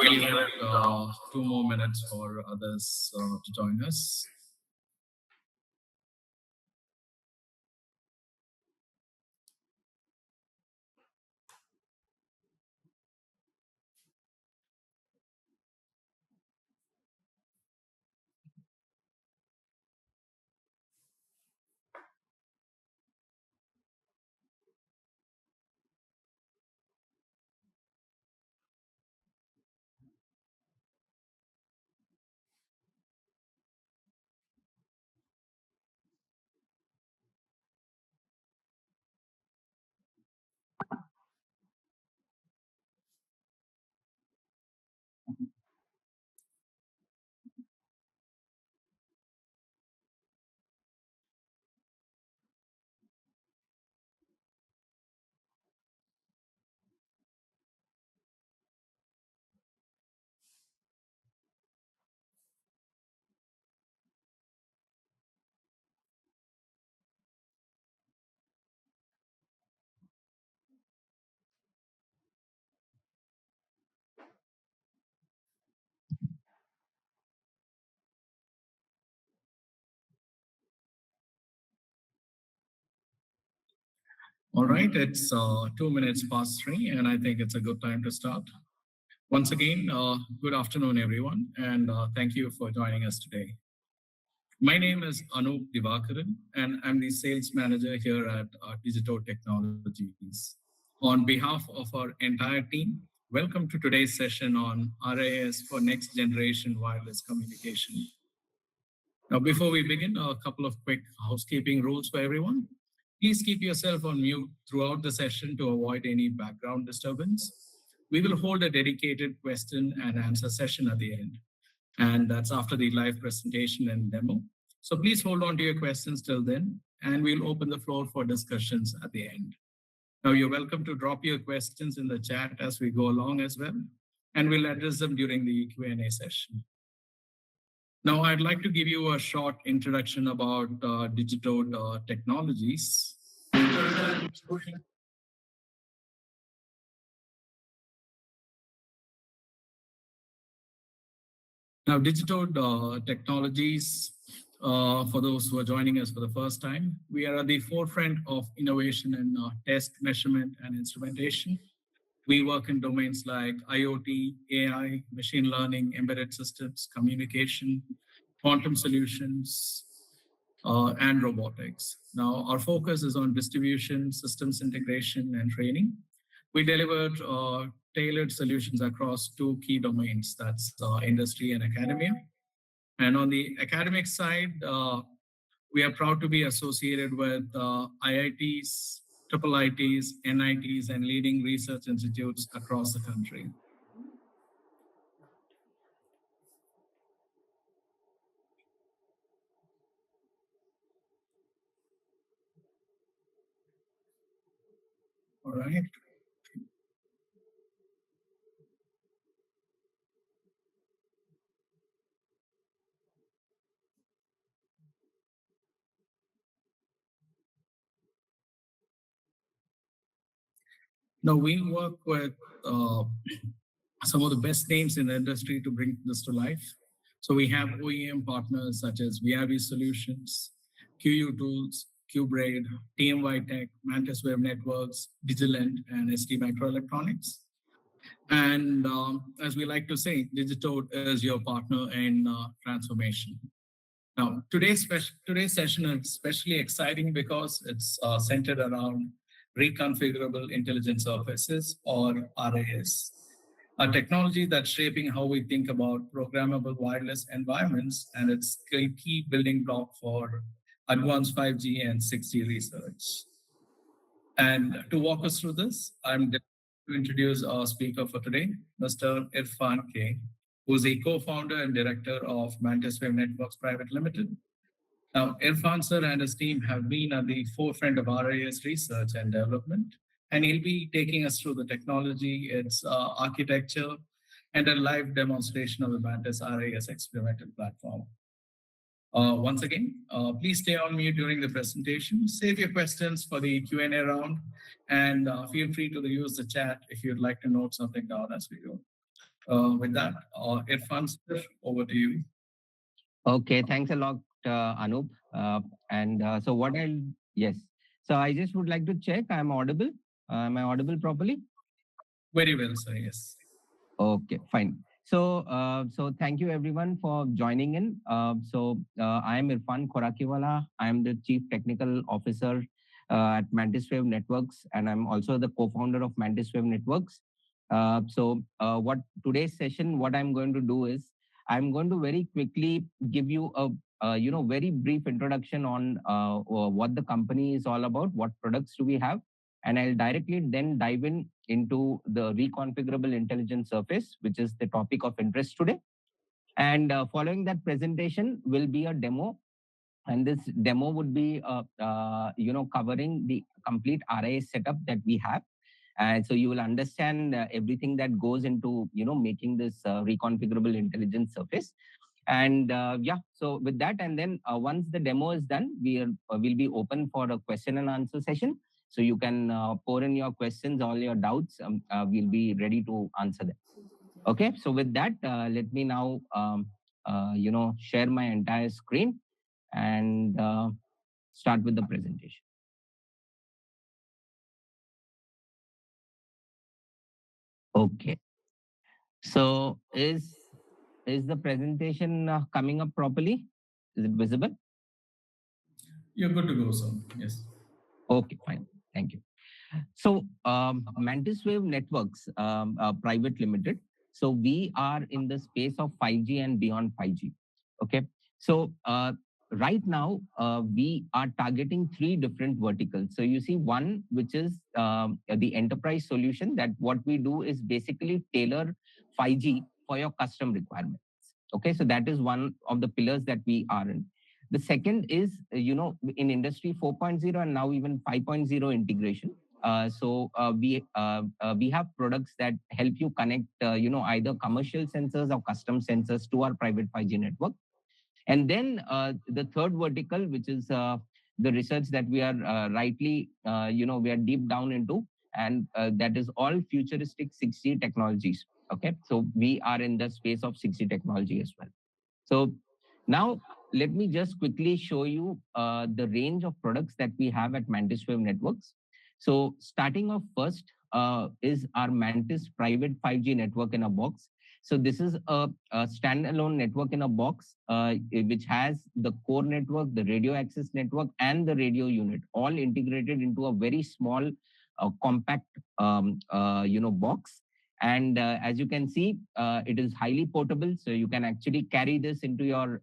we'll give it 2 more minutes for others to join us. All right, it's 2 minutes past 3, and I think it's a good time to start. Once again, good afternoon, everyone, and thank you for joining us today. My name is Anup Divakaran, and I'm the sales manager here at Digital Technologies. On behalf of our entire team, welcome to today's session on RIS for next generation wireless communication. Now, before we begin, a couple of quick housekeeping rules for everyone. Please keep yourself on mute throughout the session to avoid any background disturbance. We will hold a dedicated question and answer session at the end, and that's after the live presentation and demo. So please hold on to your questions till then, and we'll open the floor for discussions at the end. Now, you're welcome to drop your questions in the chat as we go along as well, and we'll address them during the Q&A session. Now, I'd like to give you a short introduction about digital technologies. Now, digital technologies, for those who are joining us for the first time, we are at the forefront of innovation in test, measurement, and instrumentation. We work in domains like IoT, AI, machine learning, embedded systems, communication, quantum solutions, and robotics. Now, our focus is on distribution, systems integration, and training. We delivered tailored solutions across two key domains, that's industry and academia. And on the academic side, we are proud to be associated with IITs, triple ITs, NITs, and leading research institutes across the country. All right. Now, we work with some of the best names in the industry to bring this to life. So we have OEM partners such as VIV Solutions, QU Tools, QBraid, TMY Tech, Mantis Web Networks, Digilent, and ST Microelectronics. And as we like to say, Digital is your partner in transformation. Now, today's session is especially exciting because it's centered around Reconfigurable Intelligent Surfaces, or RIS, a technology that's shaping how we think about programmable wireless environments, and it's a key building block for advanced 5G and 6G research. And to walk us through this, I'm delighted to introduce our speaker for today, Mr. Irfan K, who's the co-founder and director of Mantis Web Networks Private Limited. Now, Irfan sir and his team have been at the forefront of RIS research and development, and he'll be taking us through the technology, its architecture, and a live demonstration of the Mantis RIS experimental platform. Once again, please stay on mute during the presentation. Save your questions for the Q&A round, and feel free to use the chat if you'd like to note something down as we go. With that, Irfan, sir, over to you. Okay, thanks a lot, Anup. And so what I'll, yes. So I just would like to check, I'm audible. Am I audible properly? Very well, sir. Yes. Okay, fine. So thank you everyone for joining in. I am Irfan Khorakiwala. I am the Chief Technical Officer at Mantis Wave Networks, and I'm also the co-founder of Mantis Wave Networks. What today's session, what I'm going to do is, I'm going to very quickly give you a very brief introduction on what the company is all about, what products do we have, and I'll directly then dive in into the reconfigurable intelligent surface, which is the topic of interest today. And following that presentation will be a demo, and this demo would be covering the complete RIS setup that we have. And so you will understand everything that goes into making this reconfigurable intelligent surface. And so with that, and then once the demo is done, will be open for a question and answer session. So you can pour in your questions, all your doubts. We'll be ready to answer them. Okay. So with that, let me now share my entire screen and start with the presentation. Okay. So is the presentation coming up properly? Is it visible? You're good to go, sir. Yes. Okay, fine. Thank you. So, Mantis Wave Networks Private Limited. So, we are in the space of 5G and beyond 5G. Okay. So, right now, we are targeting three different verticals. So, you see, one, which is the enterprise solution, that what we do is basically tailor 5G for your custom requirements. Okay. So, that is one of the pillars that we are in. The second is, in industry 4.0 and now even 5.0 integration. We have products that help you connect, either commercial sensors or custom sensors to our private 5G network. And then the third vertical, which is the research that we are we are deep down into, and that is all futuristic 6G technologies. Okay, so we are in the space of 6G technology as well. So now let me just quickly show you the range of products that we have at Mantis Wave Networks. So starting off first is our Mantis private 5G network in a box. So this is a standalone network in a box, which has the core network, the radio access network, and the radio unit all integrated into a very small, compact, box. And as you can see, it is highly portable. So you can actually carry this into your,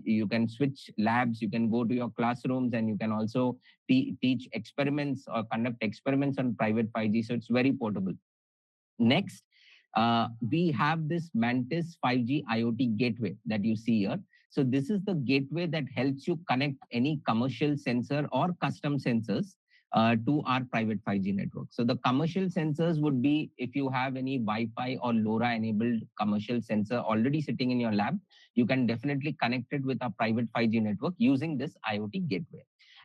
you can switch labs, you can go to your classrooms, and you can also teach experiments or conduct experiments on private 5G. So it's very portable. Next, we have this Mantis 5G IoT gateway that you see here. So this is the gateway that helps you connect any commercial sensor or custom sensors to our private 5G network. So the commercial sensors would be if you have any Wi-Fi or LoRa enabled commercial sensor already sitting in your lab, you can definitely connect it with a private 5G network using this IoT gateway.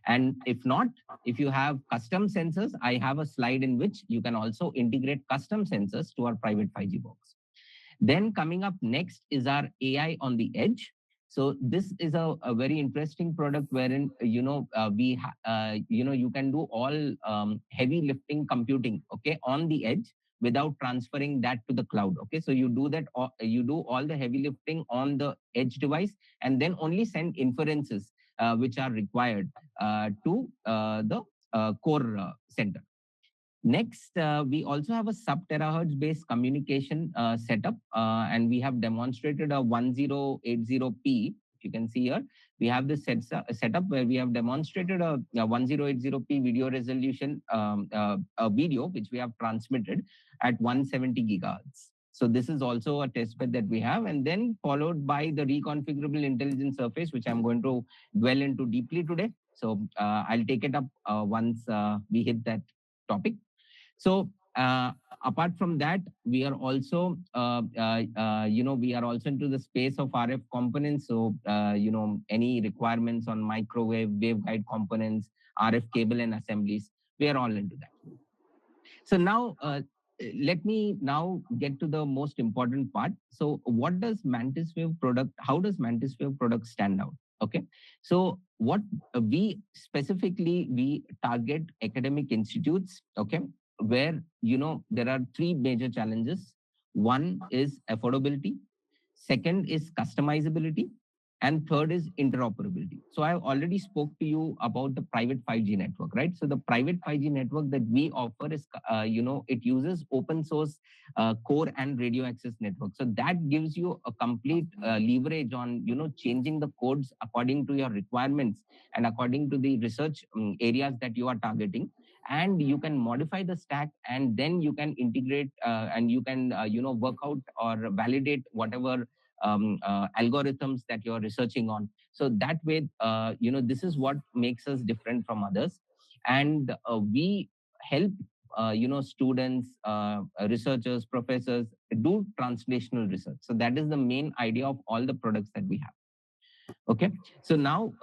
And if not, if you have custom sensors, I have a slide in which you can also integrate custom sensors to our private 5G box. Then coming up next is our AI on the edge. So this is a very interesting product wherein you can do all heavy lifting computing, okay, on the edge without transferring that to the cloud. Okay, so you do that, you do all the heavy lifting on the edge device, and then only send inferences which are required to the core center. Next, we also have a sub-terahertz based communication setup, and we have demonstrated a 1080p. If you can see here, we have this setup where we have demonstrated a 1080p video resolution, a video which we have transmitted at 170 gigahertz. So this is also a test bed that we have, and then followed by the reconfigurable intelligence surface, which I'm going to dwell into deeply today. So I'll take it up once we hit that topic. So apart from that, we are also, we are also into the space of RF components. So, any requirements on microwave, waveguide components, RF cable and assemblies, we are all into that. So now let me now get to the most important part. So what does Mantis Wave product, how does Mantis Wave product stand out? Okay. So what we specifically, we target academic institutes, okay, where, there are three major challenges. One is affordability, second is customizability, and third is interoperability. So I already spoke to you about the private 5G network, right? So the private 5G network that we offer is, it uses open source core and radio access network. So that gives you a complete leverage on, changing the codes according to your requirements and according to the research areas that you are targeting. And you can modify the stack, and then you can integrate and you can, work out or validate whatever algorithms that you're researching on. So that way, this is what makes us different from others. And we help, students, researchers, professors do translational research. So that is the main idea of all the products that we have. Okay. So now,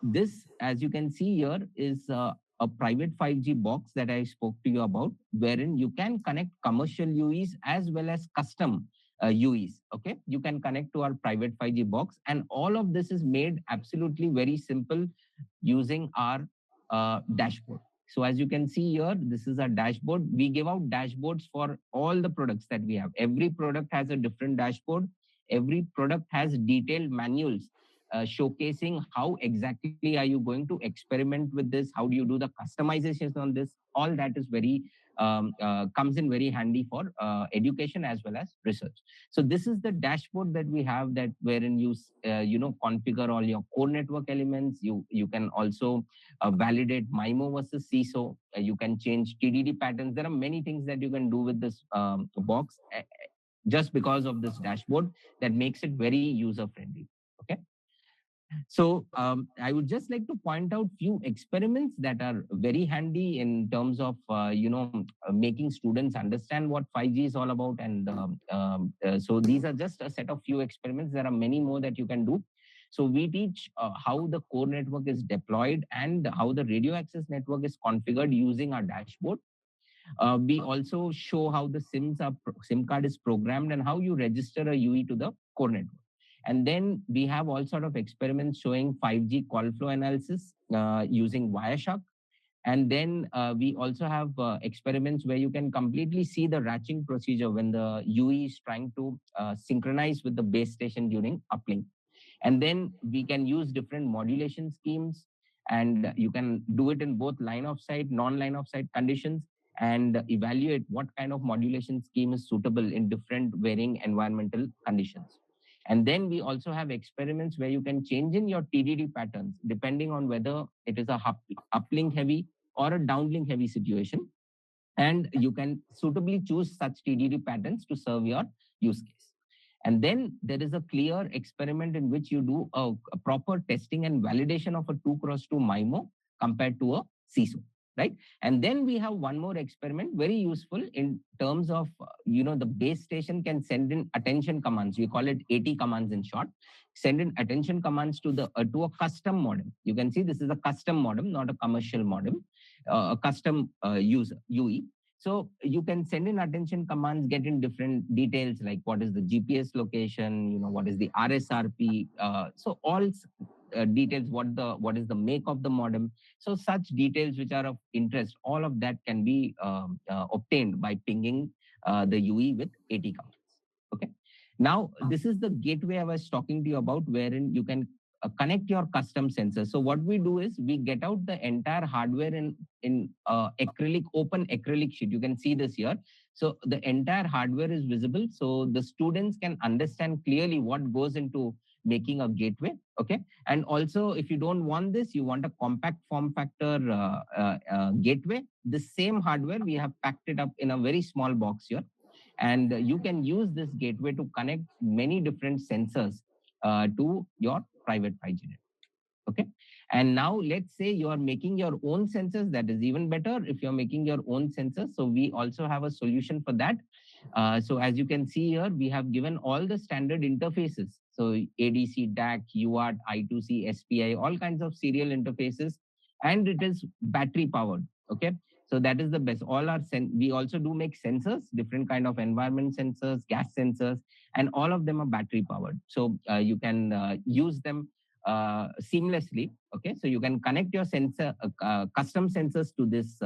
this, as you can see here, is a private 5G box that I spoke to you about, wherein you can connect commercial UEs as well as custom UEs. Okay. You can connect to our private 5G box, and all of this is made absolutely very simple using our dashboard. So as you can see here, this is our dashboard. We give out dashboards for all the products that we have. Every product has a different dashboard. Every product has detailed manuals showcasing how exactly are you going to experiment with this, how do you do the customizations on this. All that is very comes in very handy for education as well as research. So this is the dashboard that we have, that wherein you configure all your core network elements. You can also validate MIMO versus CISO. You can change TDD patterns. There are many things that you can do with this box, just because of this dashboard, that makes it very user friendly. Okay. So I would just like to point out few experiments that are very handy in terms of making students understand what 5G is all about. And so these are just a set of few experiments. There are many more that you can do. So we teach how the core network is deployed and how the radio access network is configured using our dashboard. We also show how the SIM card is programmed and how you register a UE to the core network. And then we have all sort of experiments showing 5G call flow analysis using Wireshark. And then we also have experiments where you can completely see the ratching procedure when the UE is trying to synchronize with the base station during uplink. And then we can use different modulation schemes, and you can do it in both line of sight, non-line of sight conditions, and evaluate what kind of modulation scheme is suitable in different varying environmental conditions. And then we also have experiments where you can change in your TDD patterns depending on whether it is a uplink heavy or a downlink heavy situation. And you can suitably choose such TDD patterns to serve your use case. And then there is a clear experiment in which you do a proper testing and validation of a 2x2 MIMO compared to a CISO, right? And then we have one more experiment, very useful in terms of, the base station can send in attention commands. We call it AT commands in short. Send in attention commands to a custom modem. You can see this is a custom modem, not a commercial modem, a custom UE. So you can send in attention commands, get in different details like what is the GPS location, what is the RSRP. So all details, what is the make of the modem. So such details which are of interest, all of that can be obtained by pinging the UE with AT commands. Okay. Now, this is the gateway I was talking to you about, wherein you can connect your custom sensors. So what we do is we get out the entire hardware in open acrylic sheet. You can see this here. So the entire hardware is visible, so the students can understand clearly what goes into making a gateway. Okay. And also, if you don't want this, you want a compact form factor gateway, the same hardware, we have packed it up in a very small box here. And you can use this gateway to connect many different sensors to your private 5G network. Okay. And now let's say you are making your own sensors. That is even better if you're making your own sensors. So we also have a solution for that. So as you can see here, we have given all the standard interfaces. So ADC, DAC, UART, I2C, SPI, all kinds of serial interfaces, and it is battery powered. Okay. So that is the best. All our we also do make sensors, different kind of environment sensors, gas sensors, and all of them are battery powered. So you can use them seamlessly. Okay, so you can connect your custom sensors to this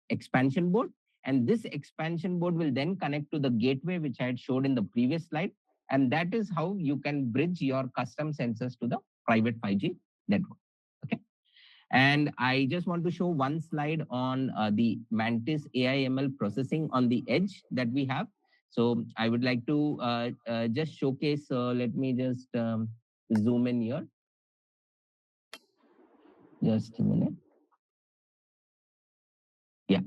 expansion board, and this expansion board will then connect to the gateway which I had showed in the previous slide, and that is how you can bridge your custom sensors to the private 5G network. Okay. And I just want to show one slide on the Mantis AI ML processing on the edge that we have. So I would like to just showcase, let me just zoom in here. Just a minute. Yeah.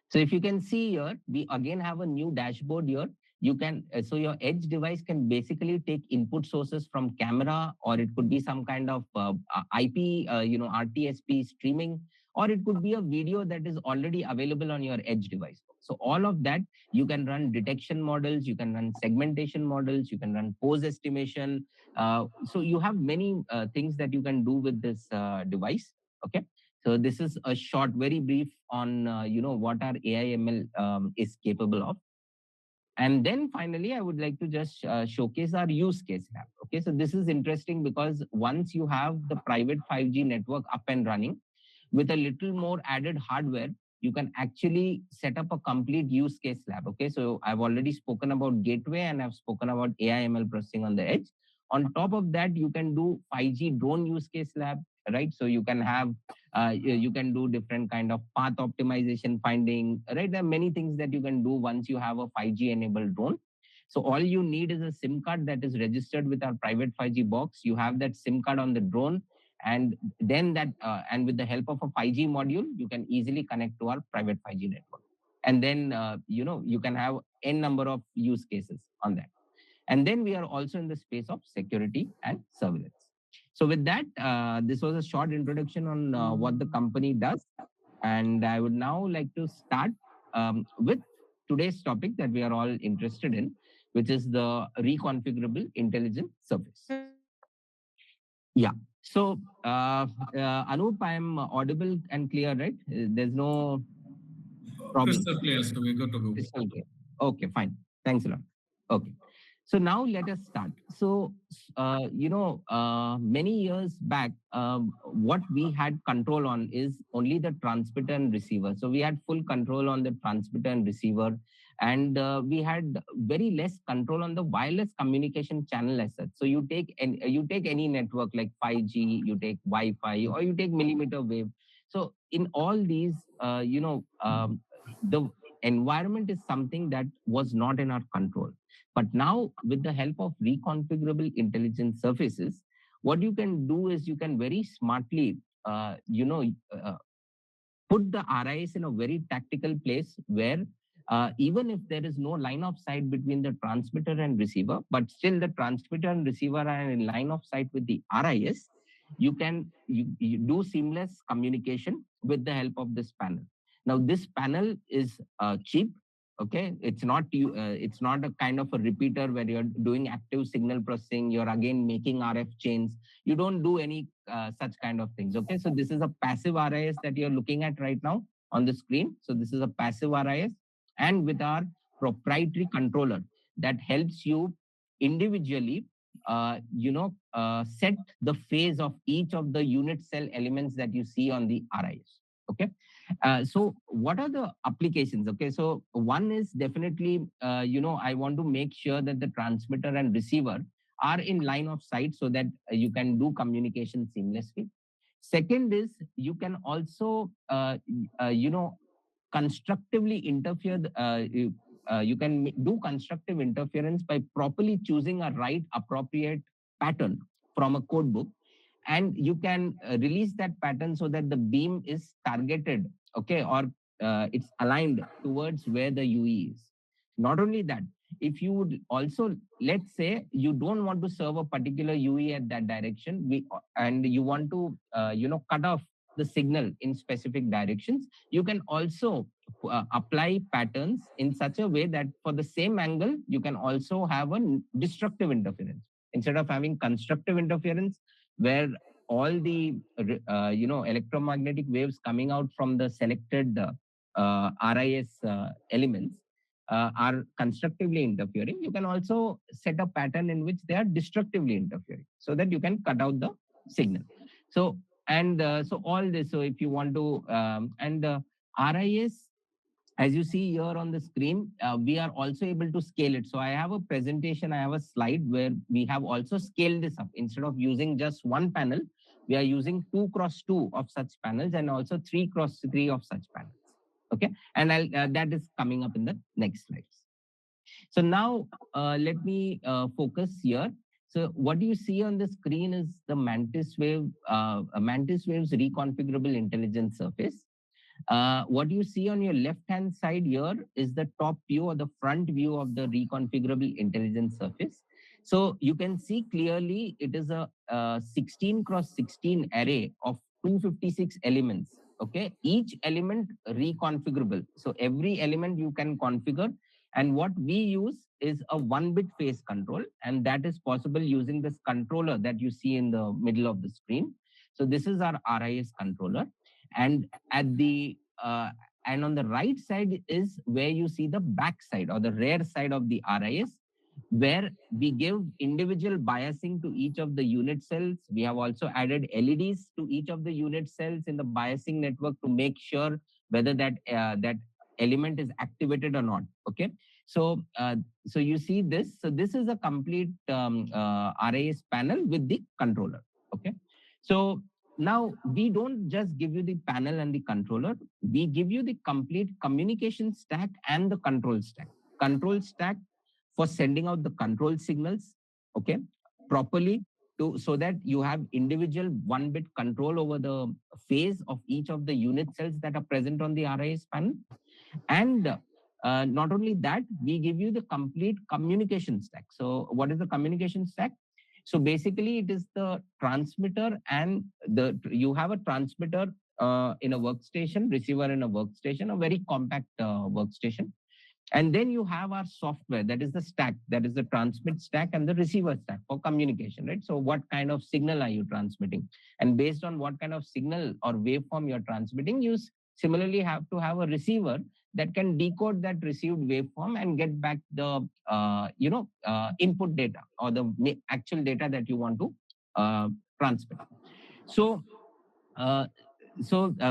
So if you can see here, we again have a new dashboard here. You can, so your edge device can basically take input sources from camera, or it could be some kind of IP, RTSP streaming, or it could be a video that is already available on your edge device. So all of that, you can run detection models, you can run segmentation models, you can run pose estimation. So you have many things that you can do with this device. Okay. So this is a short, very brief on what our AI ML is capable of. And then finally, I would like to just showcase our use case lab. Okay, so this is interesting because once you have the private 5G network up and running, with a little more added hardware, you can actually set up a complete use case lab. Okay, so I've already spoken about gateway and I've spoken about AI ML processing on the edge. On top of that, you can do 5G drone use case lab, right? So you can have you can do different kind of path optimization finding, right? There are many things that you can do once you have a 5G enabled drone. So all you need is a SIM card that is registered with our private 5G box. You have that SIM card on the drone, and then that and with the help of a 5G module, you can easily connect to our private 5G network. And then you can have n number of use cases on that. And then we are also in the space of security and surveillance. So with that, this was a short introduction on what the company does. And I would now like to start with today's topic that we are all interested in, which is the reconfigurable intelligent surface. Yeah. So, Anup, I'm audible and clear, right? There's no problem. Crystal clear, so we're good to go. Crystal clear. Okay, fine. Thanks a lot. Okay. So now let us start. So, many years back, what we had control on is only the transmitter and receiver. So we had full control on the transmitter and receiver, and we had very less control on the wireless communication channel as such. So you take any network like 5G, you take Wi-Fi, or you take millimeter wave. So in all these, the environment is something that was not in our control. But now, with the help of reconfigurable intelligent surfaces, what you can do is you can very smartly, put the RIS in a very tactical place where even if there is no line of sight between the transmitter and receiver, but still the transmitter and receiver are in line of sight with the RIS, you do seamless communication with the help of this panel. Now, this panel is cheap. Okay, it's not a kind of a repeater where you're doing active signal processing. You're again making RF chains. You don't do any such kind of things. Okay, so this is a passive RIS that you're looking at right now on the screen. So this is a passive RIS, and with our proprietary controller that helps you individually, set the phase of each of the unit cell elements that you see on the RIS. Okay. So what are the applications? Okay, so one is definitely, I want to make sure that the transmitter and receiver are in line of sight so that you can do communication seamlessly. Second is you can also, constructively interfere. You can do constructive interference by properly choosing a right appropriate pattern from a code book, and you can release that pattern so that the beam is targeted, okay, or it's aligned towards where the UE is. Not only that, if you would also, let's say you don't want to serve a particular UE at that direction, and you want to cut off the signal in specific directions, you can also apply patterns in such a way that for the same angle you can also have a destructive interference instead of having constructive interference, where all the electromagnetic waves coming out from the selected RIS elements are constructively interfering. You can also set a pattern in which they are destructively interfering, so that you can cut out the signal. So so all this. So if you want to RIS, as you see here on the screen, we are also able to scale it. So I have a presentation, I have a slide where we have also scaled this up. Instead of using just one panel, we are using 2x2 of such panels and also 3x3 of such panels. Okay, and that is coming up in the next slides. So now let me focus here. So what you see on the screen is the Mantis Wave's reconfigurable intelligence surface. What you see on your left-hand side here is the top view or the front view of the reconfigurable intelligence surface. So you can see clearly it is a 16 cross 16 array of 256 elements. Okay, each element reconfigurable. So every element you can configure. And what we use is a 1-bit phase control, and that is possible using this controller that you see in the middle of the screen. So this is our RIS controller. And at the and on the right side is where you see the back side or the rear side of the RIS, where we give individual biasing to each of the unit cells. We have also added LEDs to each of the unit cells in the biasing network to make sure whether that element is activated or not. Okay, so so you see this. So this is a complete RIS panel with the controller. Okay, so now we don't just give you the panel and the controller, we give you the complete communication stack and the control stack. Control stack for sending out the control signals, okay, properly, to so that you have individual 1-bit control over the phase of each of the unit cells that are present on the RIS panel. And not only that, we give you the complete communication stack. So what is the communication stack? So basically, it is the transmitter, and you have a transmitter in a workstation, receiver in a workstation, a very compact workstation. And then you have our software, that is the stack, that is the transmit stack and the receiver stack for communication, right? So what kind of signal are you transmitting? And based on what kind of signal or waveform you're transmitting, you similarly have to have a receiver that can decode that received waveform and get back the input data or the actual data that you want to transmit. So uh,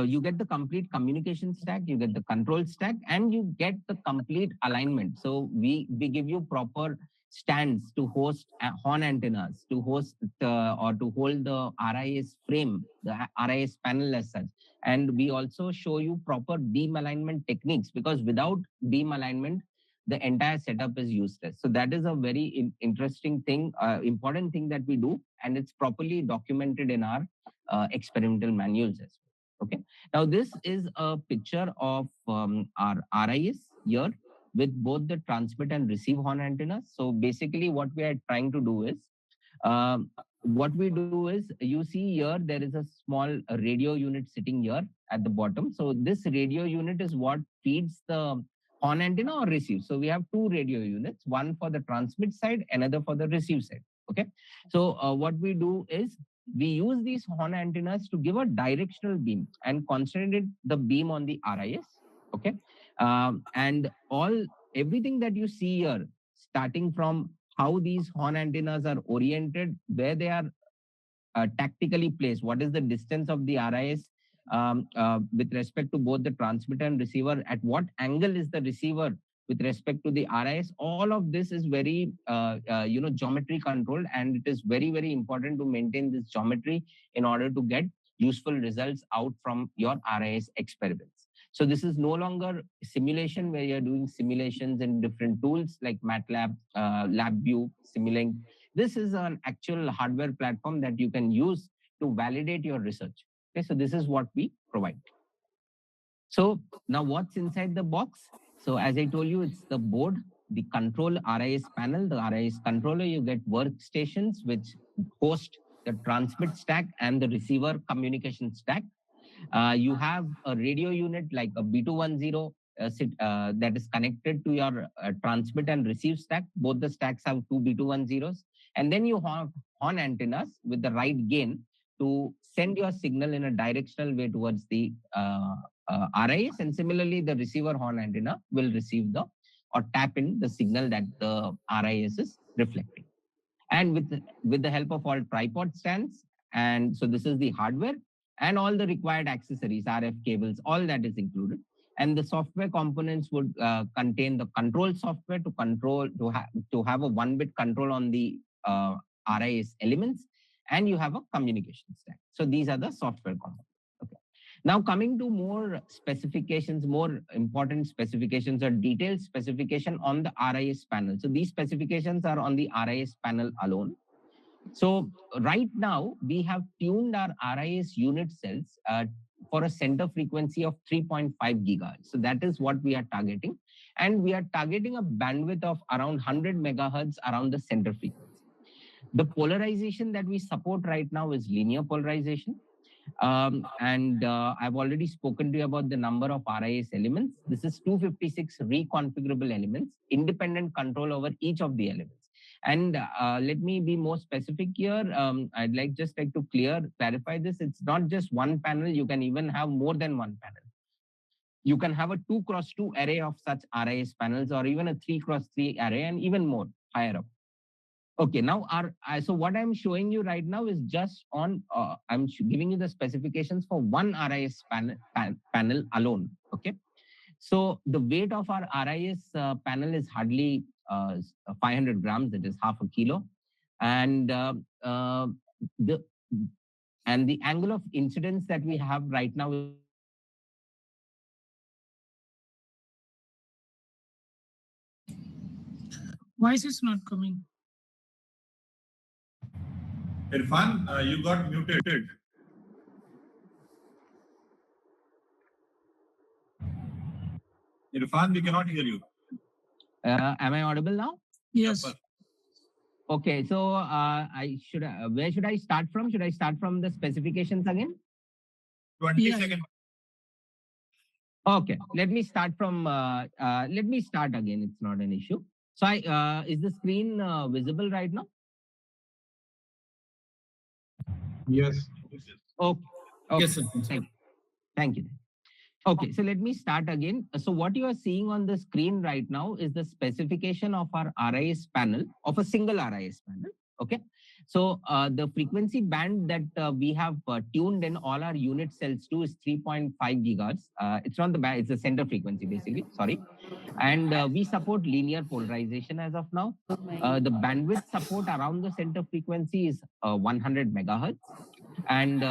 you get the complete communication stack, you get the control stack, and you get the complete alignment. So we give you proper stands to host horn antennas, to host or to hold the RIS frame, the RIS panel as such. And we also show you proper beam alignment techniques, because without beam alignment, the entire setup is useless. So that is a very interesting thing, important thing that we do, and it's properly documented in our experimental manuals as well. Okay. Now this is a picture of our RIS here with both the transmit and receive horn antennas. So basically, what we are trying to do is, what we do is, you see here there is a small radio unit sitting here at the bottom. So this radio unit is what feeds the horn antenna or receive. So we have two radio units, one for the transmit side, another for the receive side. Okay. So what we do is, we use these horn antennas to give a directional beam and concentrate the beam on the RIS. Okay. And everything that you see here, starting from how these horn antennas are oriented, where they are tactically placed, what is the distance of the RIS with respect to both the transmitter and receiver, at what angle is the receiver with respect to the RIS, all of this is very geometry controlled, and it is very, very important to maintain this geometry in order to get useful results out from your RIS experiments. So this is no longer simulation where you're doing simulations in different tools like MATLAB, LabVIEW, Simulink. This is an actual hardware platform that you can use to validate your research. Okay, so this is what we provide. So now what's inside the box? So as I told you, it's the board, the control RIS panel, the RIS controller. You get workstations which host the transmit stack and the receiver communication stack. You have a radio unit like a B210 that is connected to your transmit and receive stack. Both the stacks have two B210s. And then you have horn antennas with the right gain to send your signal in a directional way towards the RIS, and similarly the receiver horn antenna will receive the or tap in the signal that the RIS is reflecting. And with the help of all tripod stands, and so this is the hardware and all the required accessories, RF cables, all that is included. And the software components would contain the control software to have a 1-bit control on the RIS elements, and you have a communication stack. So these are the software components. Okay. Now coming to more specifications, more important specifications or detailed specification on the RIS panel. So these specifications are on the RIS panel alone. So right now we have tuned our RIS unit cells for a center frequency of 3.5 gigahertz. So that is what we are targeting. And we are targeting a bandwidth of around 100 megahertz around the center frequency. The polarization that we support right now is linear polarization. I've already spoken to you about the number of RIS elements. This is 256 reconfigurable elements, independent control over each of the elements. And let me be more specific here. I'd just like to clarify this. It's not just one panel. You can even have more than one panel. You can have a 2x2 array of such RIS panels, or even a 3x3 array, and even more higher up. Okay, now so what I'm showing you right now is just on, I'm giving you the specifications for one RIS panel alone. Okay, so the weight of our RIS panel is hardly 500 grams, that is half a kilo. And the angle of incidence that we have right now is Voice is not coming. Irfan, you got muted. Irfan, we cannot hear you. Am I audible now? Yes. Okay, so where should I start from? Should I start from the specifications again? 20 seconds. Okay, let me start again. It's not an issue. So is the screen visible right now? Yes. Okay. Yes, sir. Thank you. Okay, so let me start again. So what you are seeing on the screen right now is the specification of our RIS panel, of a single RIS panel. Okay, so the frequency band that we have tuned in all our unit cells to is 3.5 gigahertz. It's not the band, it's the center frequency basically, sorry. And we support linear polarization as of now. The bandwidth support around the center frequency is 100 megahertz. And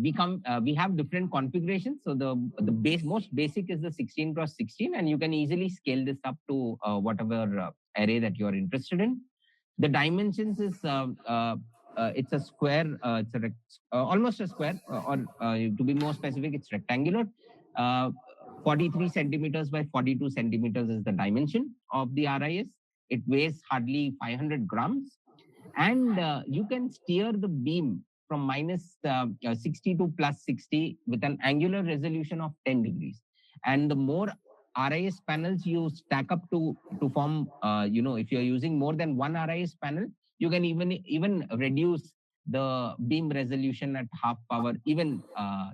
we have different configurations. So the most basic is the 16x16, and you can easily scale this up to whatever array that you are interested in. The dimensions is it's a square, almost a square, or to be more specific, it's rectangular. 43 centimeters by 42 centimeters is the dimension of the RIS. It weighs hardly 500 grams, and you can steer the beam from minus 60 to plus 60 with an angular resolution of 10 degrees. And the more RIS panels you stack up to form, if you're using more than one RIS panel, you can even reduce the beam resolution at half power. Even,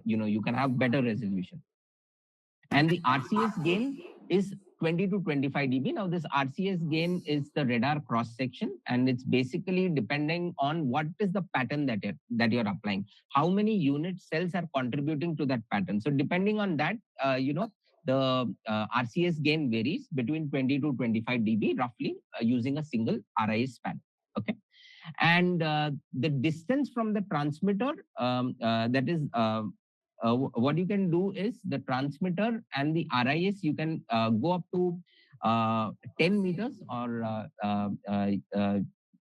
you can have better resolution. And the RCS gain is 20 to 25 dB. Now this RCS gain is the radar cross section, and it's basically depending on what is the pattern that you're applying. How many unit cells are contributing to that pattern? So depending on that, the RCS gain varies between 20 to 25 dB roughly using a single RIS panel. Okay. And the distance from the transmitter, that is what you can do is the transmitter and the RIS, you can go up to 10 meters, or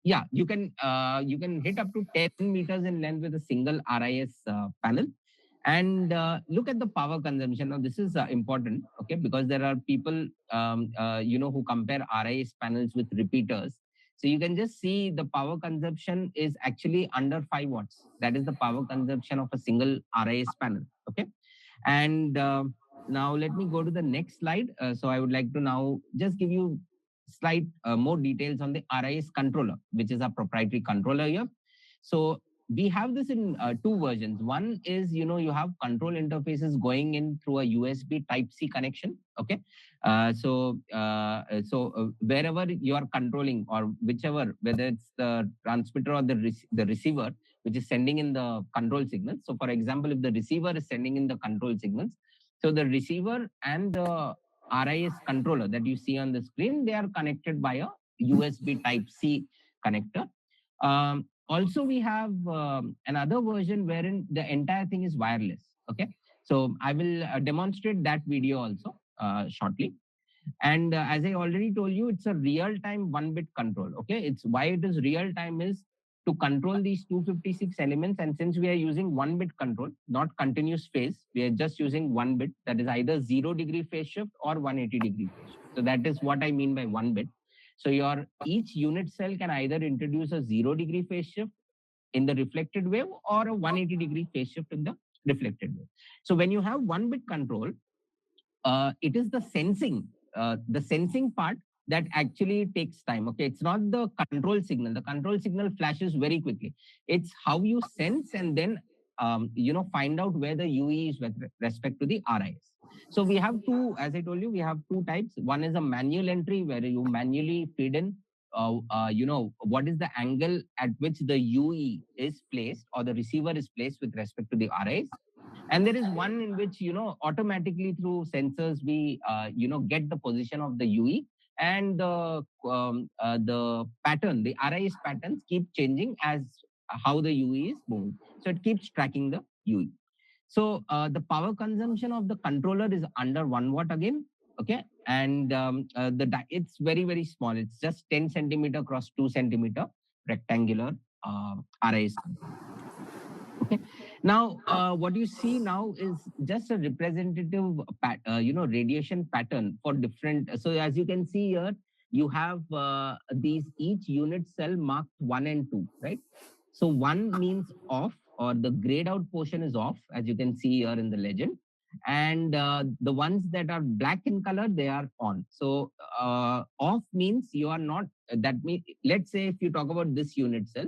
you can hit up to 10 meters in length with a single RIS panel. And look at the power consumption. Now this is important, okay, because there are people who compare RIS panels with repeaters. So you can just see the power consumption is actually under 5 watts. That is the power consumption of a single RIS panel. Okay. And now let me go to the next slide. So I would like to now just give you slight more details on the RIS controller, which is a proprietary controller here. So we have this in two versions. One is, you have control interfaces going in through a USB Type-C connection. Okay. Wherever you are controlling, or whichever, whether it's the transmitter or the receiver, which is sending in the control signals. So for example, if the receiver is sending in the control signals, so the receiver and the RIS controller that you see on the screen, they are connected by a USB Type-C connector. Also, we have another version wherein the entire thing is wireless. Okay. So I will demonstrate that video also shortly. And as I already told you, it's a real-time 1-bit control. Okay. It's why it is real-time is to control these 256 elements. And since we are using 1-bit control, not continuous phase, we are just using 1 bit, that is either 0-degree phase shift or 180-degree phase shift. So that is what I mean by 1 bit. So your each unit cell can either introduce a 0-degree phase shift in the reflected wave or a 180-degree phase shift in the reflected wave. So when you have 1-bit control, it is the sensing part that actually takes time. Okay, it's not the control signal. The control signal flashes very quickly. It's how you sense and then find out where the UE is with respect to the RIS. So we have two, as I told you, we have two types. One is a manual entry where you manually feed in, what is the angle at which the UE is placed or the receiver is placed with respect to the RIS. And there is one in which, automatically through sensors, we, get the position of the UE, and the pattern, the RIS patterns keep changing as how the UE is moving. So it keeps tracking the UE. So the power consumption of the controller is under 1 watt again. Okay. And it's very, very small. It's just 10 centimeter cross 2 centimeter rectangular RIS controller. Okay. Now, what you see now is just a representative, radiation pattern for different. So as you can see here, you have these each unit cell marked 1 and 2, right? So 1 means off, or the grayed out portion is off, as you can see here in the legend. And the ones that are black in color, they are on. So off means you are not, that means, let's say if you talk about this unit cell,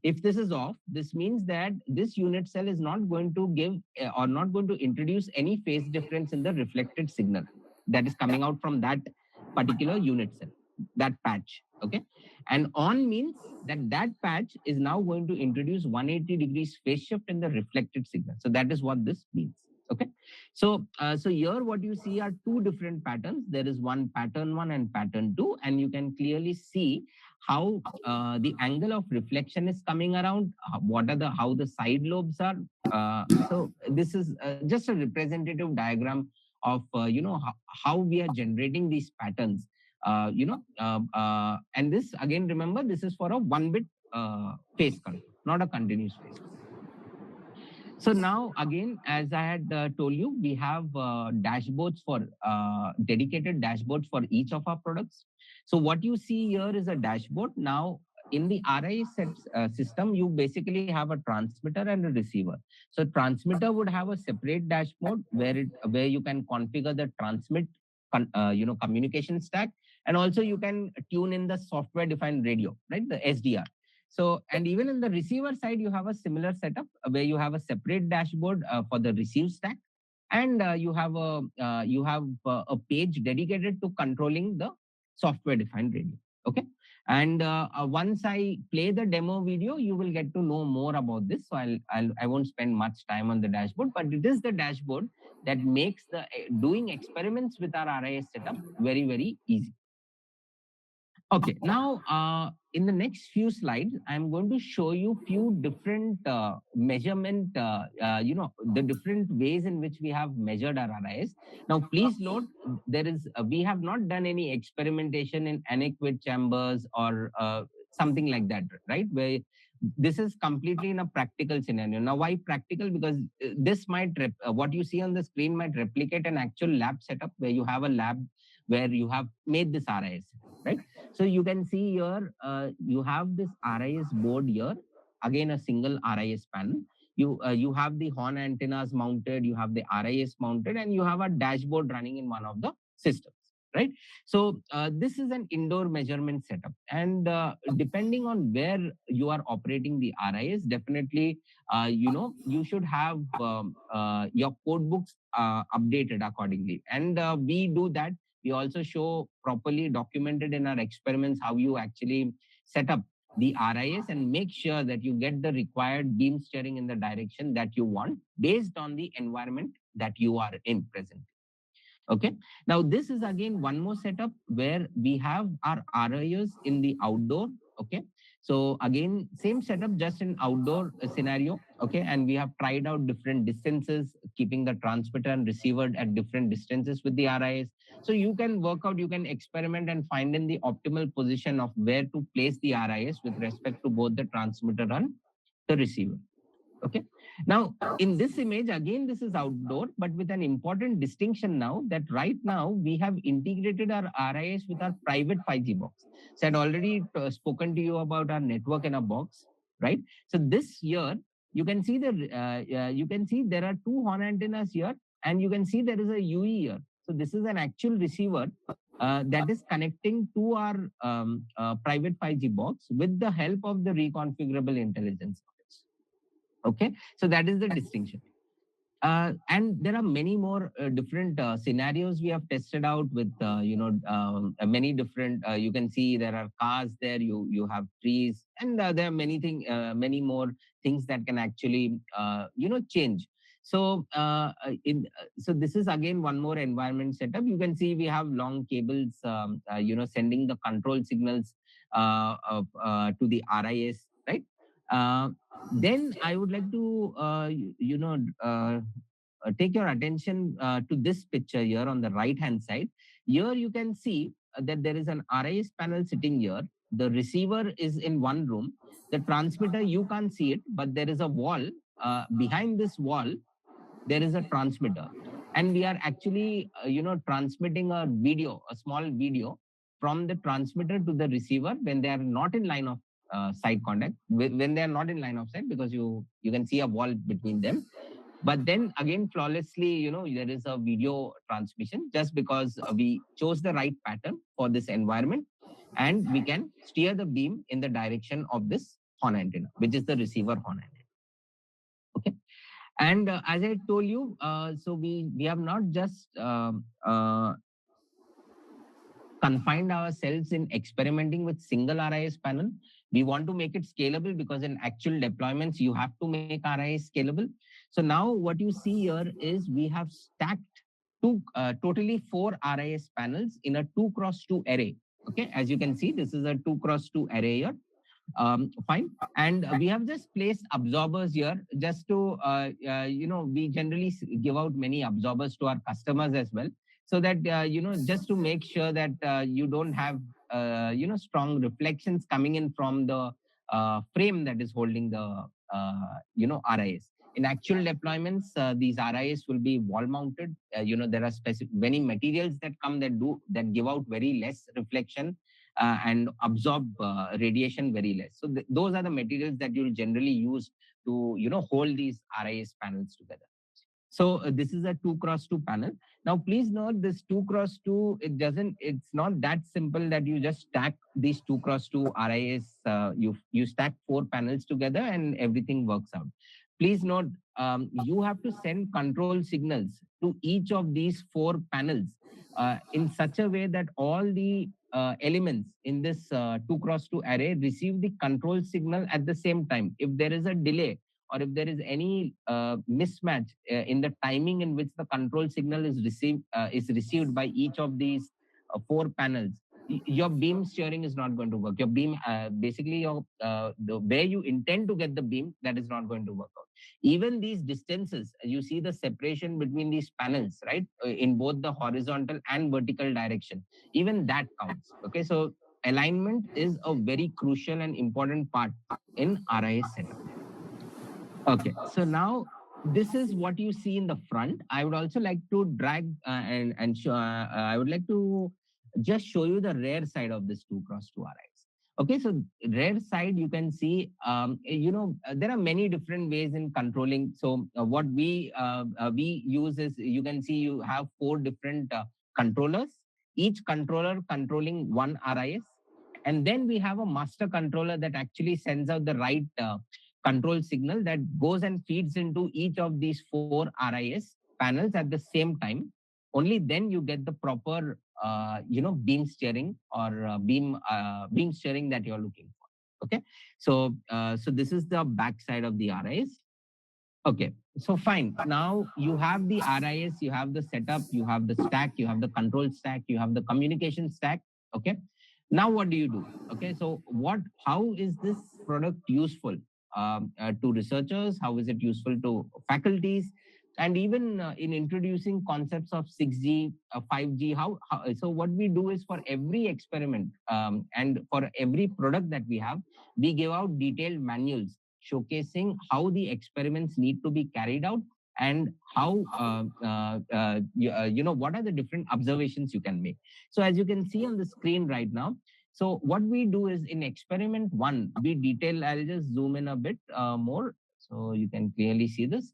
if this is off, this means that this unit cell is not going to give or not going to introduce any phase difference in the reflected signal that is coming out from that particular unit cell, that patch. Okay. And on means that that patch is now going to introduce 180 degrees phase shift in the reflected signal. So that is what this means. Okay. So here what you see are two different patterns. There is one pattern 1 and pattern 2, and you can clearly see how the angle of reflection is coming around, how the side lobes are. So this is just a representative diagram of how we are generating these patterns. And this again, remember, this is for a 1-bit phase control, not a continuous phase control. So now again, as I had told you, we have dashboards for dedicated dashboards for each of our products. So what you see here is a dashboard. Now in the RIS system, you basically have a transmitter and a receiver. So transmitter would have a separate dashboard where you can configure the transmit communication stack, and also you can tune in the software defined radio, right, the SDR. So, and even in the receiver side, you have a similar setup where you have a separate dashboard for the receive stack, and you have a page dedicated to controlling the software defined radio. Okay. And once I play the demo video, you will get to know more about this. So I won't spend much time on the dashboard, but it is the dashboard that makes the doing experiments with our RIS setup very, very easy. Okay, now in the next few slides, I'm going to show you few different measurement, the different ways in which we have measured our RIS. Now, please note, we have not done any experimentation in anechoic chambers or something like that, right? Where this is completely in a practical scenario. Now, why practical? Because this might, what you see on the screen might replicate an actual lab setup where you have a lab where you have made this RIS, right? So you can see here, you have this RIS board here, again a single RIS panel. You have the horn antennas mounted, you have the RIS mounted, and you have a dashboard running in one of the systems, right? So this is an indoor measurement setup, and depending on where you are operating the RIS, definitely you should have your code books updated accordingly, and we do that. We also show properly documented in our experiments how you actually set up the RIS and make sure that you get the required beam steering in the direction that you want based on the environment that you are in present. Okay. Now this is again one more setup where we have our RIS in the outdoor. Okay. So again, same setup, just in outdoor scenario. Okay. And we have tried out different distances, keeping the transmitter and receiver at different distances with the RIS. So you can work out, you can experiment and find in the optimal position of where to place the RIS with respect to both the transmitter and the receiver. Okay. Now, in this image, again, this is outdoor, but with an important distinction now that right now we have integrated our RIS with our private 5G box. So I'd already spoken to you about our network in a box, right? So this year, you can see there are two horn antennas here, and you can see there is a UE here. So this is an actual receiver that is connecting to our private 5G box with the help of the reconfigurable intelligence. Okay, so that is the distinction. And there are many more different scenarios we have tested out with many different. You can see there are cars there. You have trees, and there are many more things that can actually change. So so this is again one more environment setup. You can see we have long cables, sending the control signals to the RIS, right? Then I would like to, take your attention to this picture here on the right hand side. Here you can see that there is an RIS panel sitting here. The receiver is in one room. The transmitter, you can't see it, but there is a wall. Behind this wall, there is a transmitter. And we are actually, transmitting a video, a small video from the transmitter to the receiver when they are not in line of sight contact, when they are not in line of sight, because you can see a wall between them. But then again, flawlessly, there is a video transmission just because we chose the right pattern for this environment, and we can steer the beam in the direction of this horn antenna, which is the receiver horn antenna. Okay. And as I told you, so we have not just confined ourselves in experimenting with single RIS panel. We want to make it scalable because in actual deployments, you have to make RIS scalable. So now what you see here is we have stacked totally 4 RIS panels in a 2x2 array. Okay, as you can see, this is a 2x2 array here. Fine. And we have just placed absorbers here just to, we generally give out many absorbers to our customers as well. So that, just to make sure that you don't have, strong reflections coming in from the frame that is holding the, RIS. In actual deployments, these RIS will be wall mounted. There are many materials that come that give out very less reflection and absorb radiation very less. So those are the materials that you'll generally use to, hold these RIS panels together. So this is a 2x2 panel. Now, please note this 2x2, it's not that simple that you just stack these 2x2 RIS. You stack 4 panels together and everything works out. Please note, you have to send control signals to each of these 4 panels in such a way that all the elements in this 2x2 array receive the control signal at the same time. If there is a delay, or if there is any mismatch in the timing in which the control signal is received by each of these 4 panels, your beam steering is not going to work. Your beam, basically, the way you intend to get the beam, that is not going to work out. Even these distances, you see the separation between these panels, right, in both the horizontal and vertical direction. Even that counts. Okay, so alignment is a very crucial and important part in RIS setup. Okay, so now this is what you see in the front. I would also like to drag and show, I would like to just show you the rear side of this 2x2 RIS. Okay, so rear side, you can see, there are many different ways in controlling. So what we use is, you can see you have 4 different controllers each controller controlling one RIS. And then we have a master controller that actually sends out the right control signal that goes and feeds into each of these four RIS panels at the same time. Only then you get the proper, beam steering or beam steering that you're looking for. Okay, so this is the back side of the RIS. Okay, so fine. Now you have the RIS, you have the setup, you have the stack, you have the control stack, you have the communication stack. Okay. Now what do you do? Okay, so how is this product useful to researchers? How is it useful to faculties? And even in introducing concepts of 6G, 5G, so what we do is for every experiment and for every product that we have, we give out detailed manuals showcasing how the experiments need to be carried out and how what are the different observations you can make. So as you can see on the screen right now, so what we do is in experiment 1, we detail. I'll just zoom in a bit more so you can clearly see this.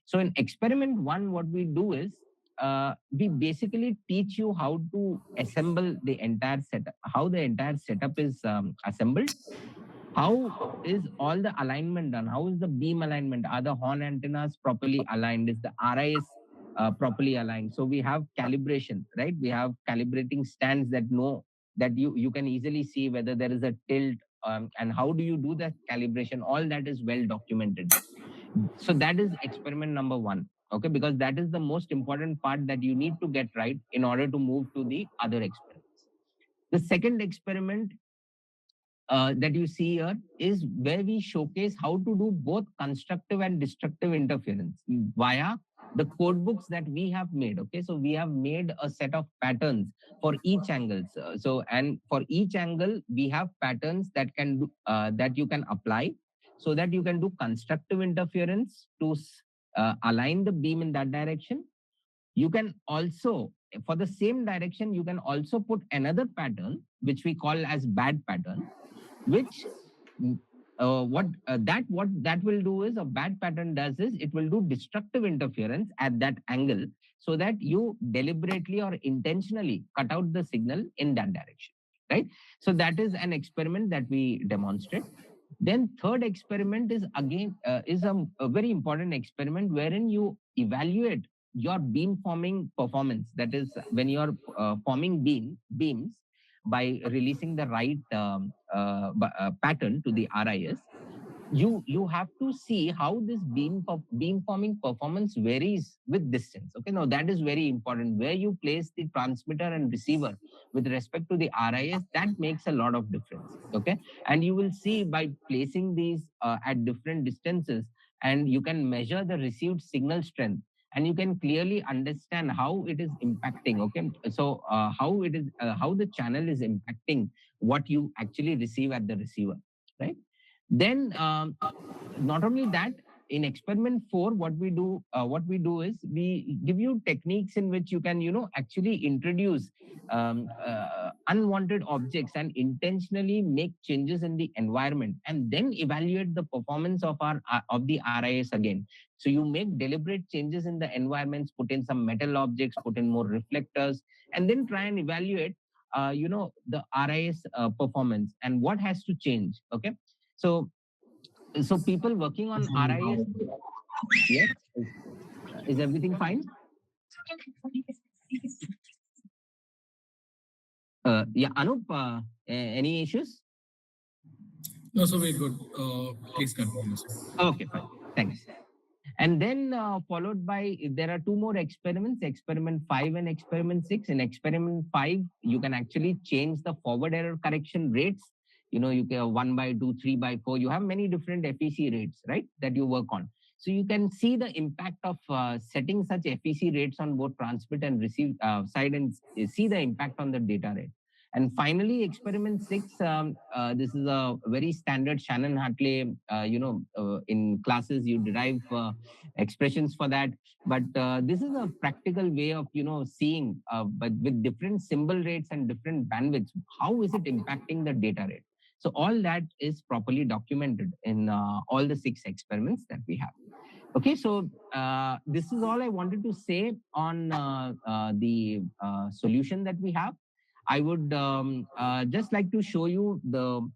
So in experiment 1, what we do is we basically teach you how to assemble the entire setup, how the entire setup is assembled. How is all the alignment done? How is the beam alignment? Are the horn antennas properly aligned? Is the RIS properly aligned? So we have calibration, right? We have calibrating stands that know that you can easily see whether there is a tilt and how do you do that calibration. All that is well documented. So that is experiment number 1. Okay, because that is the most important part that you need to get right in order to move to the other experiments. The second experiment that you see here is where we showcase how to do both constructive and destructive interference via the code books that we have made. Okay, so we have made a set of patterns for each angle. And for each angle, we have patterns that can do, that you can apply, so that you can do constructive interference to align the beam in that direction. You can also, for the same direction, you can also put another pattern, which we call as bad pattern, which what that will do is, a bad pattern does is it will do destructive interference at that angle, so that you deliberately or intentionally cut out the signal in that direction, right? So that is an experiment that we demonstrate. Then third experiment is again a very important experiment wherein you evaluate your beam forming performance. That is, when you are forming beams by releasing the right pattern to the RIS, you have to see how this beam forming performance varies with distance. Okay, now that is very important. Where you place the transmitter and receiver with respect to the RIS, that makes a lot of difference. Okay, and you will see by placing these at different distances, and you can measure the received signal strength, and you can clearly understand how it is impacting. Okay, so how the channel is impacting what you actually receive at the receiver, right? Then not only that, in experiment 4, what we do is we give you techniques in which you can actually introduce unwanted objects and intentionally make changes in the environment, and then evaluate the performance of the RIS again. So you make deliberate changes in the environments, put in some metal objects, put in more reflectors, and then try and evaluate the RIS performance and what has to change. Okay, so people working on RIS, yes, is everything fine? Yeah, Anup, any issues? No, so we're good. Please continue, sir. Okay, fine. Thanks. And then followed by, there are 2 more experiments, experiment 5 and experiment 6. In experiment 5, you can actually change the forward error correction rates. You can 1 by 2, 3 by 4. You have many different FEC rates, right, that you work on. So you can see the impact of setting such FEC rates on both transmit and receive side, and see the impact on the data rate. And finally, experiment 6, this is a very standard Shannon-Hartley, in classes you derive expressions for that. But this is a practical way of, seeing, but with different symbol rates and different bandwidths, how is it impacting the data rate? So all that is properly documented in all the 6 experiments that we have. Okay, so this is all I wanted to say on the solution that we have. I would just like to show you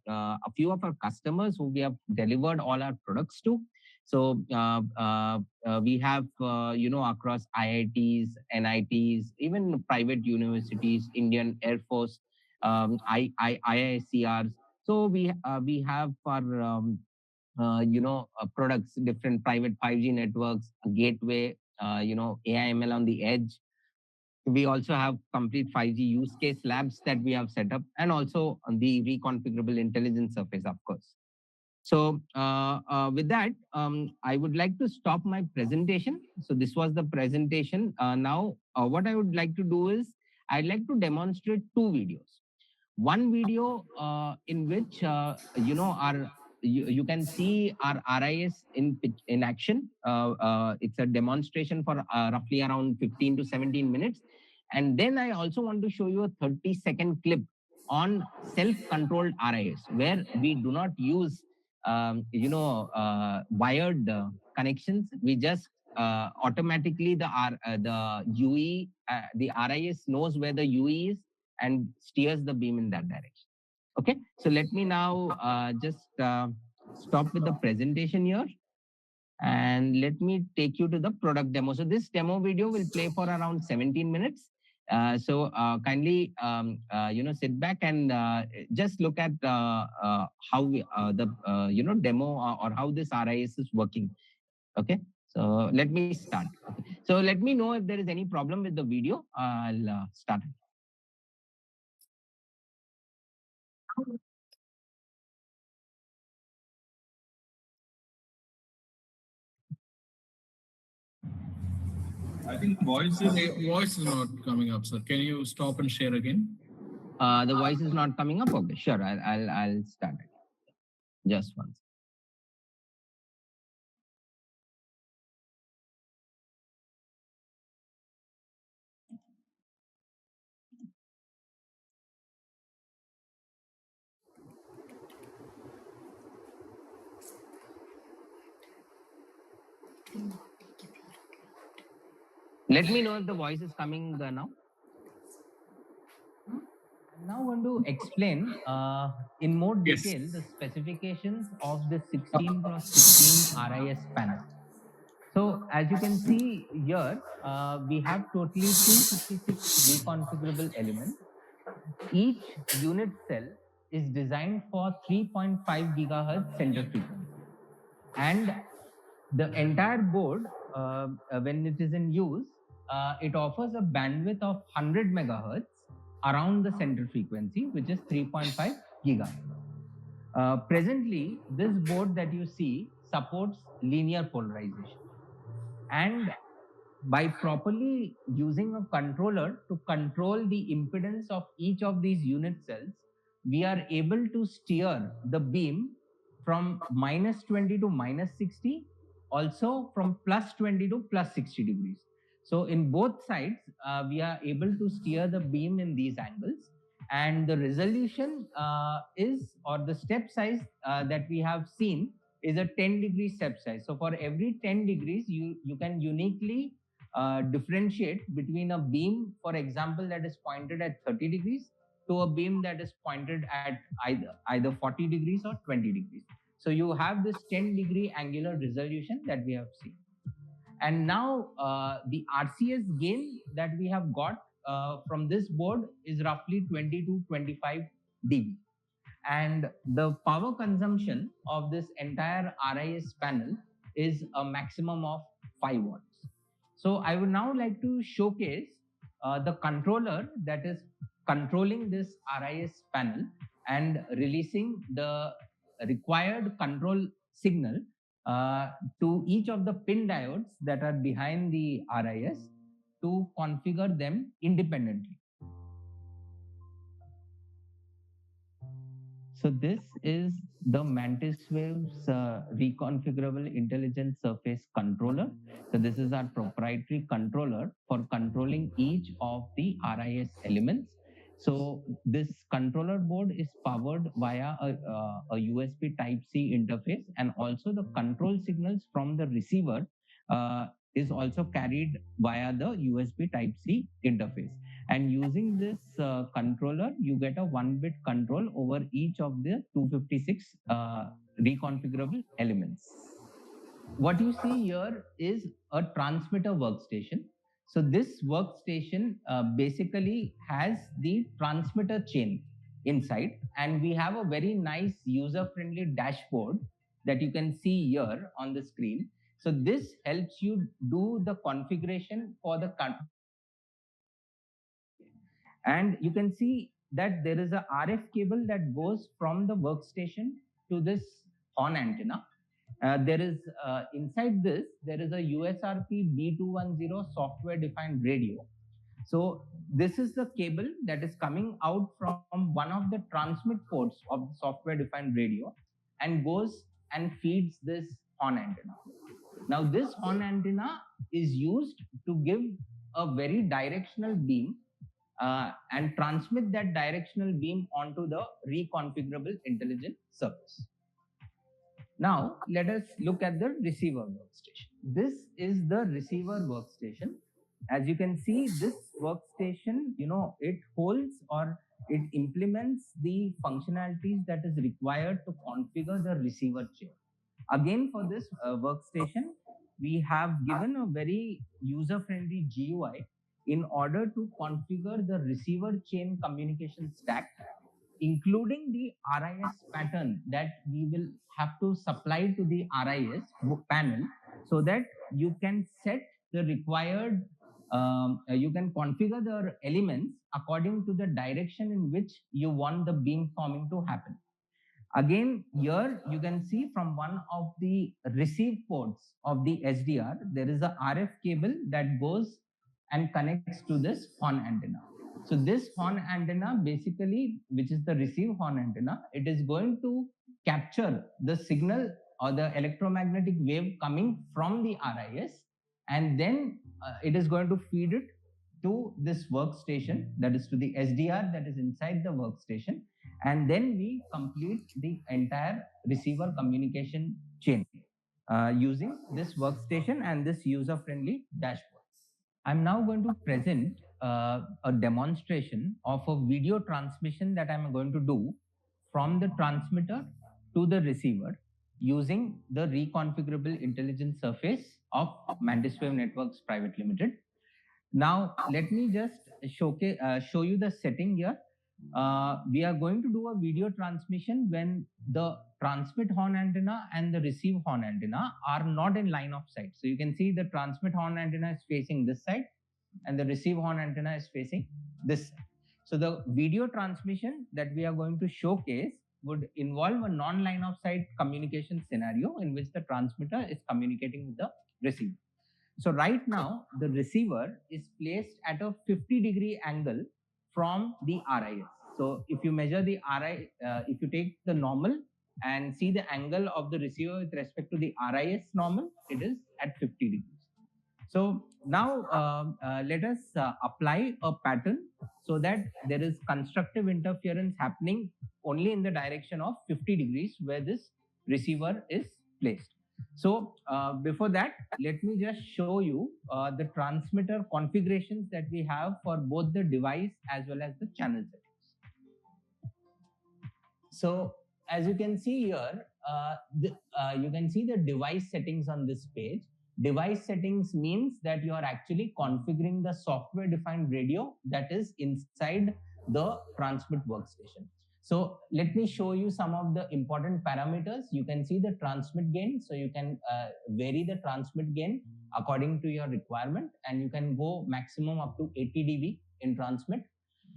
a few of our customers who we have delivered all our products to. So we have across IITs, NITs, even private universities, Indian Air Force, IICRs. So we have our products, different private 5G networks, a gateway, AIML on the edge. We also have complete 5G use case labs that we have set up, and also on the reconfigurable intelligence surface, of course. So with that, I would like to stop my presentation. So this was the presentation. Now, what I would like to do is I'd like to demonstrate two videos. One video in which our you can see our RIS in action. It's a demonstration for roughly around 15 to 17 minutes. And then I also want to show you a 30-second clip on self-controlled RIS, where we do not use wired connections. We just automatically the UE, the RIS knows where the UE is and steers the beam in that direction. Okay, so let me now just stop with the presentation here, and let me take you to the product demo. So this demo video will play for around 17 minutes. Kindly sit back and just look at how the demo, or how this RIS is working. Okay, so let me start. Okay. So let me know if there is any problem with the video. I'll start. I think voice Voice is not coming up, sir. Can you stop and share again? The voice is not coming up. Okay, sure. I'll start it. Just once. Let me know if the voice is coming now. I'm now going to explain in more detail the specifications of the 16x16 RIS panel. So as you can see here, we have totally 256 reconfigurable elements. Each unit cell is designed for 3.5 gigahertz center frequency. And the entire board, when it is in use, it offers a bandwidth of 100 megahertz around the center frequency, which is 3.5 gigahertz. Presently, this board that you see supports linear polarization. And by properly using a controller to control the impedance of each of these unit cells, we are able to steer the beam from minus 20 to minus 60, also from plus 20 to plus 60 degrees. So in both sides, we are able to steer the beam in these angles. And the resolution or the step size that we have seen is a 10-degree step size. So for every 10 degrees, you can uniquely differentiate between a beam, for example, that is pointed at 30 degrees to a beam that is pointed at either 40 degrees or 20 degrees. So you have this 10-degree angular resolution that we have seen. And now the RCS gain that we have got from this board is roughly 20 to 25 dB. And the power consumption of this entire RIS panel is a maximum of 5 watts. So I would now like to showcase the controller that is controlling this RIS panel and releasing the required control signal to each of the pin diodes that are behind the RIS to configure them independently. So this is the Mantis Waves reconfigurable intelligence surface controller. So this is our proprietary controller for controlling each of the RIS elements. So this controller board is powered via a USB Type-C interface, and also the control signals from the receiver is also carried via the USB Type-C interface. And using this controller, you get a 1-bit control over each of the 256 reconfigurable elements. What you see here is a transmitter workstation. So this workstation basically has the transmitter chain inside, and we have a very nice user-friendly dashboard that you can see here on the screen. So this helps you do the configuration for the and you can see that there is a RF cable that goes from the workstation to this horn antenna. There is inside this, there is a USRP B210 software defined radio. So this is the cable that is coming out from one of the transmit ports of the software defined radio and goes and feeds this horn antenna. Now this horn antenna is used to give a very directional beam and transmit that directional beam onto the reconfigurable intelligent surface. Now, let us look at the receiver workstation. This is the receiver workstation. As you can see, this workstation, it holds or it implements the functionalities that is required to configure the receiver chain. Again, for this workstation, we have given a very user-friendly GUI in order to configure the receiver chain communication stack, including the RIS pattern that we will have to supply to the RIS panel, so that you can set the required, you can configure the elements according to the direction in which you want the beamforming to happen. Again, here you can see from one of the receive ports of the SDR, there is a RF cable that goes and connects to this horn antenna. So this horn antenna basically, which is the receive horn antenna, it is going to capture the signal or the electromagnetic wave coming from the RIS, and then it is going to feed it to this workstation, that is to the SDR that is inside the workstation, and then we complete the entire receiver communication chain using this workstation and this user-friendly dashboard. I'm now going to present a demonstration of a video transmission that I'm going to do from the transmitter to the receiver using the reconfigurable intelligent surface of Mantis Wave Networks Private Limited. Now, let me just show you the setting here. We are going to do a video transmission when the transmit horn antenna and the receive horn antenna are not in line of sight. So you can see the transmit horn antenna is facing this side and the receive horn antenna is facing this side. So the video transmission that we are going to showcase would involve a non-line of sight communication scenario in which the transmitter is communicating with the receiver. So right now, the receiver is placed at a 50-degree angle from the RIS. So if you measure the RI, if you take the normal and see the angle of the receiver with respect to the RIS normal, it is at 50 degrees. So now let us apply a pattern so that there is constructive interference happening only in the direction of 50 degrees where this receiver is placed. So before that, let me just show you the transmitter configurations that we have for both the device as well as the channel settings. So as you can see here, you can see the device settings on this page. Device settings means that you are actually configuring the software defined radio that is inside the transmit workstation. So let me show you some of the important parameters. You can see the transmit gain. So you can vary the transmit gain according to your requirement, and you can go maximum up to 80 dB in transmit.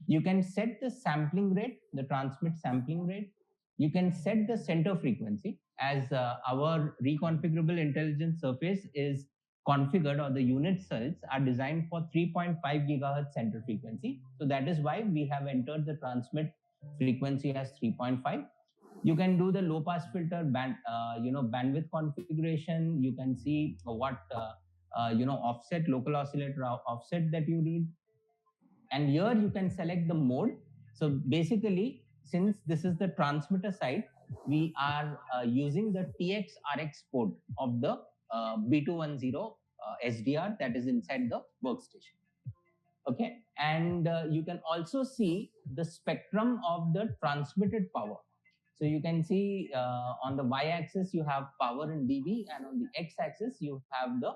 You can set the sampling rate, the transmit sampling rate. You can set the center frequency, as our reconfigurable intelligent surface is configured, or the unit cells are designed for 3.5 gigahertz center frequency. So that is why we have entered the transmit frequency as 3.5. You can do the low pass filter bandwidth configuration. You can see what offset, local oscillator offset that you need. And here you can select the mode. So basically, since this is the transmitter side, we are using the TX-RX port of the B210 SDR that is inside the workstation. Okay, and you can also see the spectrum of the transmitted power. So you can see on the y-axis you have power in dB, and on the x-axis you have the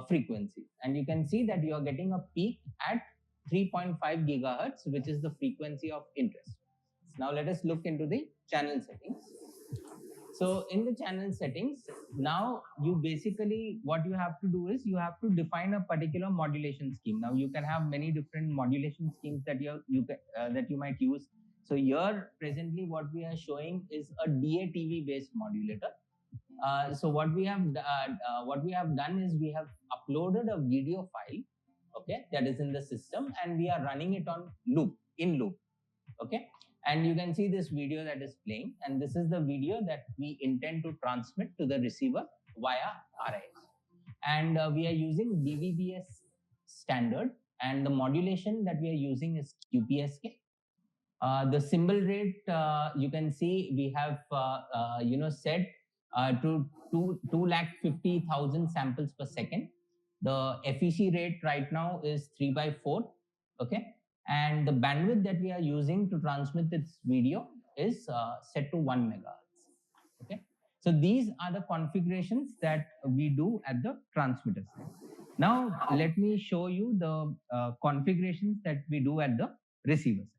frequency. And you can see that you are getting a peak at 3.5 gigahertz, which is the frequency of interest. Now let us look into the channel settings. So in the channel settings, now you basically, what you have to do is you have to define a particular modulation scheme. Now you can have many different modulation schemes that that you might use. So here presently what we are showing is a DATV based modulator. So what we have done is we have uploaded a video file, okay, that is in the system, and we are running it on in loop. Okay, and you can see this video that is playing, and this is the video that we intend to transmit to the receiver via RIS. And we are using DVBS standard, and the modulation that we are using is QPSK. The symbol rate, you can see we have set to 250,000 samples per second. The FEC rate right now is 3/4. Okay, and the bandwidth that we are using to transmit this video is set to 1 megahertz. Okay, so these are the configurations that we do at the transmitter side. Now let me show you the configurations that we do at the receiver side.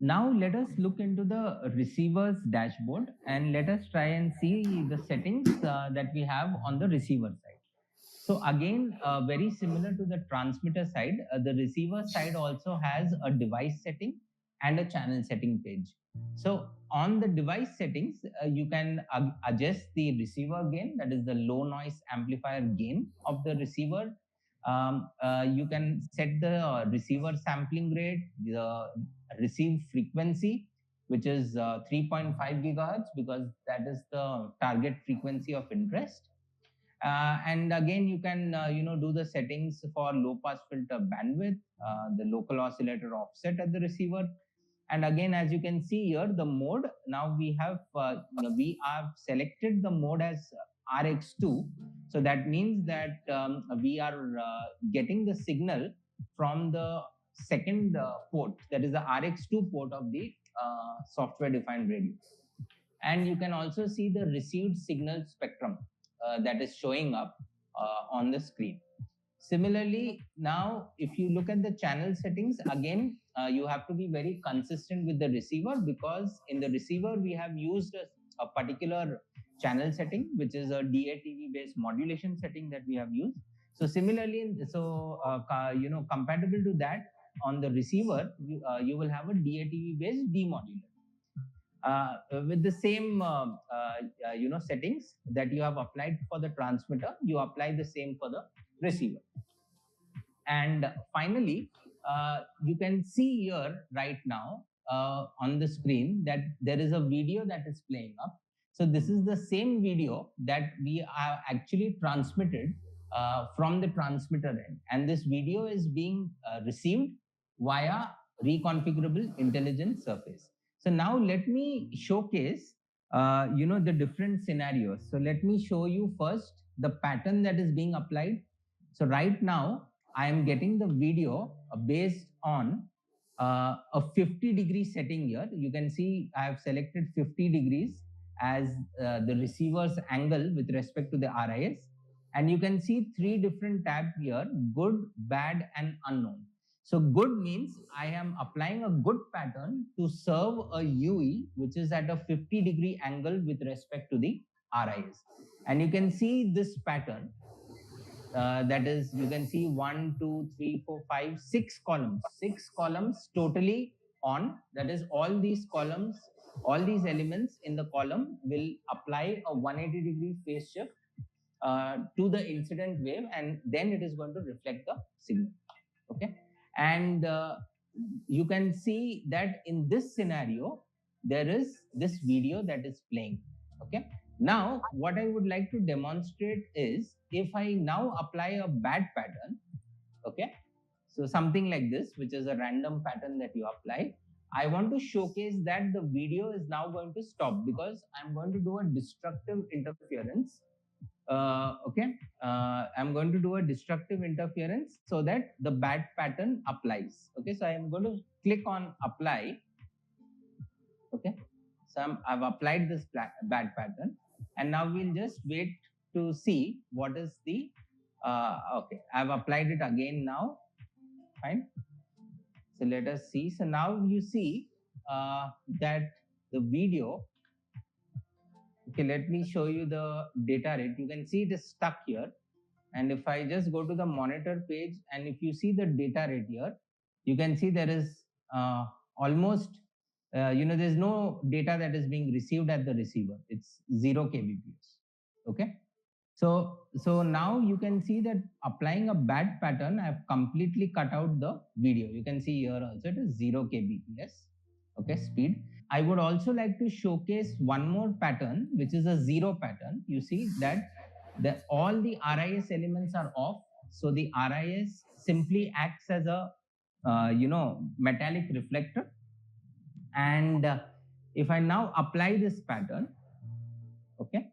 Now let us look into the receiver's dashboard, and let us try and see the settings that we have on the receiver side. So again, very similar to the transmitter side, the receiver side also has a device setting and a channel setting page. So on the device settings, you can adjust the receiver gain, that is the low noise amplifier gain of the receiver. You can set the receiver sampling rate, the receive frequency, which is 3.5 gigahertz, because that is the target frequency of interest. And again, you can do the settings for low pass filter bandwidth, the local oscillator offset at the receiver. And again, as you can see here, the mode, now we have selected the mode as RX2. So that means that we are getting the signal from the second port, that is the RX2 port of the software defined radio. And you can also see the received signal spectrum that is showing up on the screen. Similarly, now if you look at the channel settings, again, you have to be very consistent with the receiver, because in the receiver we have used a particular channel setting, which is a DATV based modulation setting that we have used. So similarly, compatible to that, on the receiver, you will have a DATV based demodulator. With the same settings that you have applied for the transmitter, you apply the same for the receiver. And finally, you can see here right now on the screen that there is a video that is playing up. So this is the same video that we are actually transmitted from the transmitter end, and this video is being received via reconfigurable intelligent surface. So now let me showcase the different scenarios. So let me show you first the pattern that is being applied. So right now I am getting the video based on a 50-degree setting here. You can see I have selected 50 degrees as the receiver's angle with respect to the RIS. And you can see 3 different tabs here: good, bad, and unknown. So good means I am applying a good pattern to serve a UE, which is at a 50-degree angle with respect to the RIS. And you can see this pattern. That is, you can see 1, 2, 3, 4, 5, 6 columns. 6 columns totally on. That is, all these columns, all these elements in the column will apply a 180-degree phase shift to the incident wave, and then it is going to reflect the signal. Okay, and you can see that in this scenario there is this video that is playing. Okay, now what I would like to demonstrate is, if I now apply a bad pattern, okay, so something like this, which is a random pattern that you apply, I want to showcase that the video is now going to stop, because I'm going to do a destructive interference. Okay, I'm going to do a destructive interference so that the bad pattern applies. Okay, so I am going to click on apply. Okay, so I've applied this bad pattern, and now we'll just wait to see what is the okay, I've applied it again now. Fine. So let us see. So now you see that the video. Okay, let me show you the data rate. You can see it is stuck here. And if I just go to the monitor page, and if you see the data rate here, you can see there is almost, there's no data that is being received at the receiver. It's 0 kbps. Okay. So now you can see that applying a bad pattern, I've completely cut out the video. You can see here also it is 0 kbps. Okay, speed. I would also like to showcase one more pattern, which is a zero pattern. You see that all the RIS elements are off. So the RIS simply acts as a metallic reflector. And if I now apply this pattern, okay,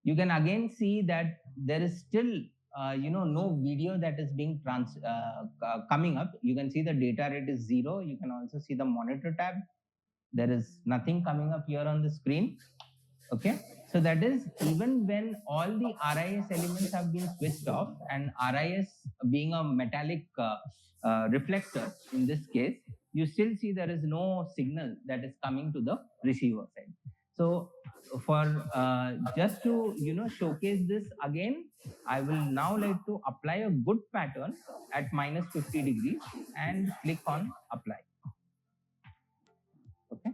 you can again see that there is still no video that is being coming up. You can see the data rate is 0. You can also see the monitor tab. There is nothing coming up here on the screen. Okay, so that is even when all the RIS elements have been switched off, and RIS being a metallic reflector in this case, you still see there is no signal that is coming to the receiver side. So for just to showcase this again, I will now like to apply a good pattern at minus 50 degrees and click on apply. Okay,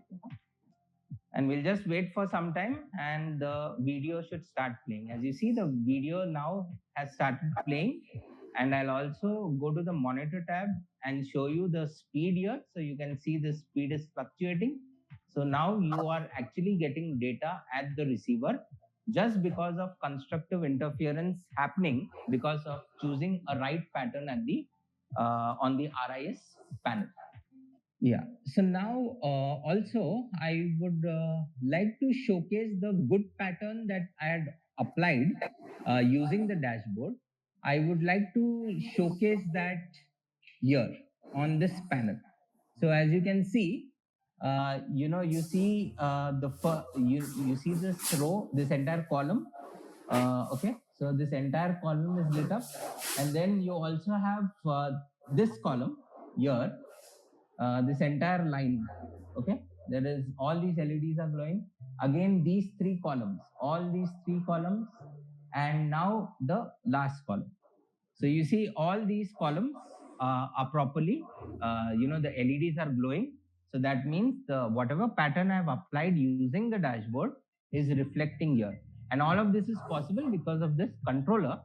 and we'll just wait for some time, and the video should start playing. As you see, the video now has started playing, and I'll also go to the monitor tab and show you the speed here. So you can see the speed is fluctuating. So now you are actually getting data at the receiver just because of constructive interference happening because of choosing a right pattern at the on the RIS panel. Yeah. So now also I would like to showcase the good pattern that I had applied using the dashboard. I would like to showcase that here on this panel. So as you can see, you see you see this row, this entire column. Okay. So this entire column is lit up, and then you also have this column here. This entire line. Okay, there is all these LEDs are glowing. Again, these three columns, all these three columns, and now the last column. So you see all these columns are properly, the LEDs are glowing. So that means the whatever pattern I've applied using the dashboard is reflecting here. And all of this is possible because of this controller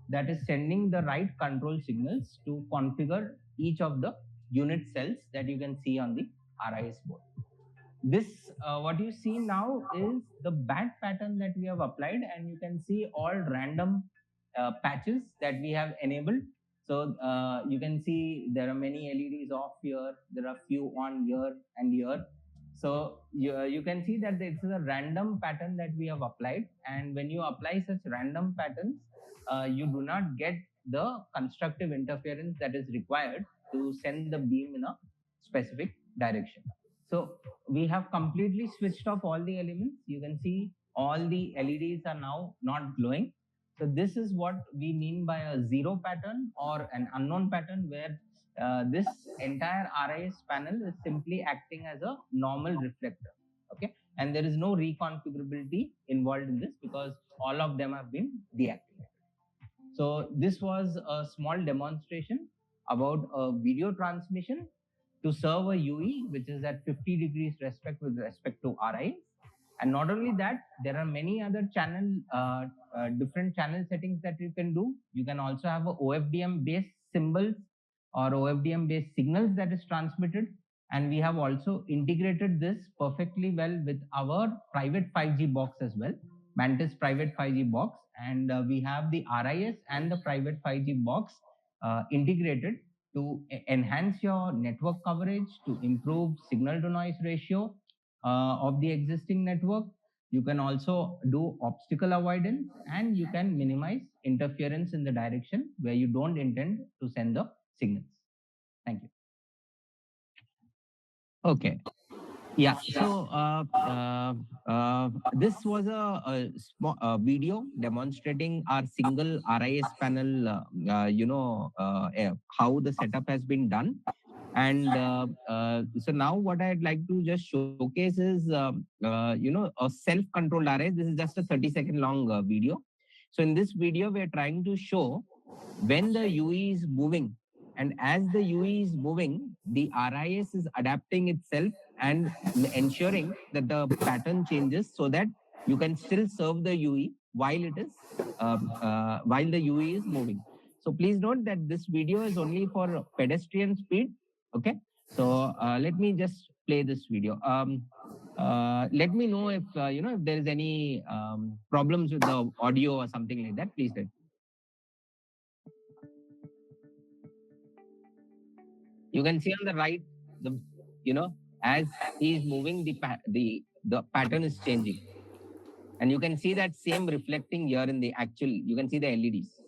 that is sending the right control signals to configure each of the unit cells that you can see on the RIS board. This what you see now is the bad pattern that we have applied, and you can see all random patches that we have enabled. So you can see there are many LEDs off here, there are few on here and here. So you can see that it's a random pattern that we have applied, and when you apply such random patterns, you do not get the constructive interference that is required to send the beam in a specific direction. So we have completely switched off all the elements. You can see all the LEDs are now not glowing. So this is what we mean by a zero pattern or an unknown pattern, where this entire RIS panel is simply acting as a normal reflector. Okay, and there is no reconfigurability involved in this because all of them have been deactivated. So this was a small demonstration about a video transmission to serve a UE, which is at 50 degrees with respect to RIS. And not only that, there are many other different channel settings that you can do. You can also have a OFDM based symbols or OFDM based signals that is transmitted. And we have also integrated this perfectly well with our private 5G box as well, Mantis private 5G box. And we have the RIS and the private 5G box integrated to enhance your network coverage, to improve signal to noise ratio of the existing network, You can also do obstacle avoidance, and you can minimize interference in the direction where you don't intend to send the signals. Thank you. Okay. Yeah. So this was a small video demonstrating our single RIS panel. How the setup has been done. And so now what I'd like to just showcase is, a self-controlled RIS. This is just a 30-second long video. So in this video, we're trying to show when the UE is moving, and as the UE is moving, the RIS is adapting itself and ensuring that the pattern changes so that you can still serve the UE while it is while the UE is moving. So please note that this video is only for pedestrian speed. Okay. So let me just play this video. Let me know if if there is any problems with the audio or something like that. Please let. You can see on the right, as he is moving, the pattern is changing, and you can see that same reflecting here in the actual. You can see the LEDs.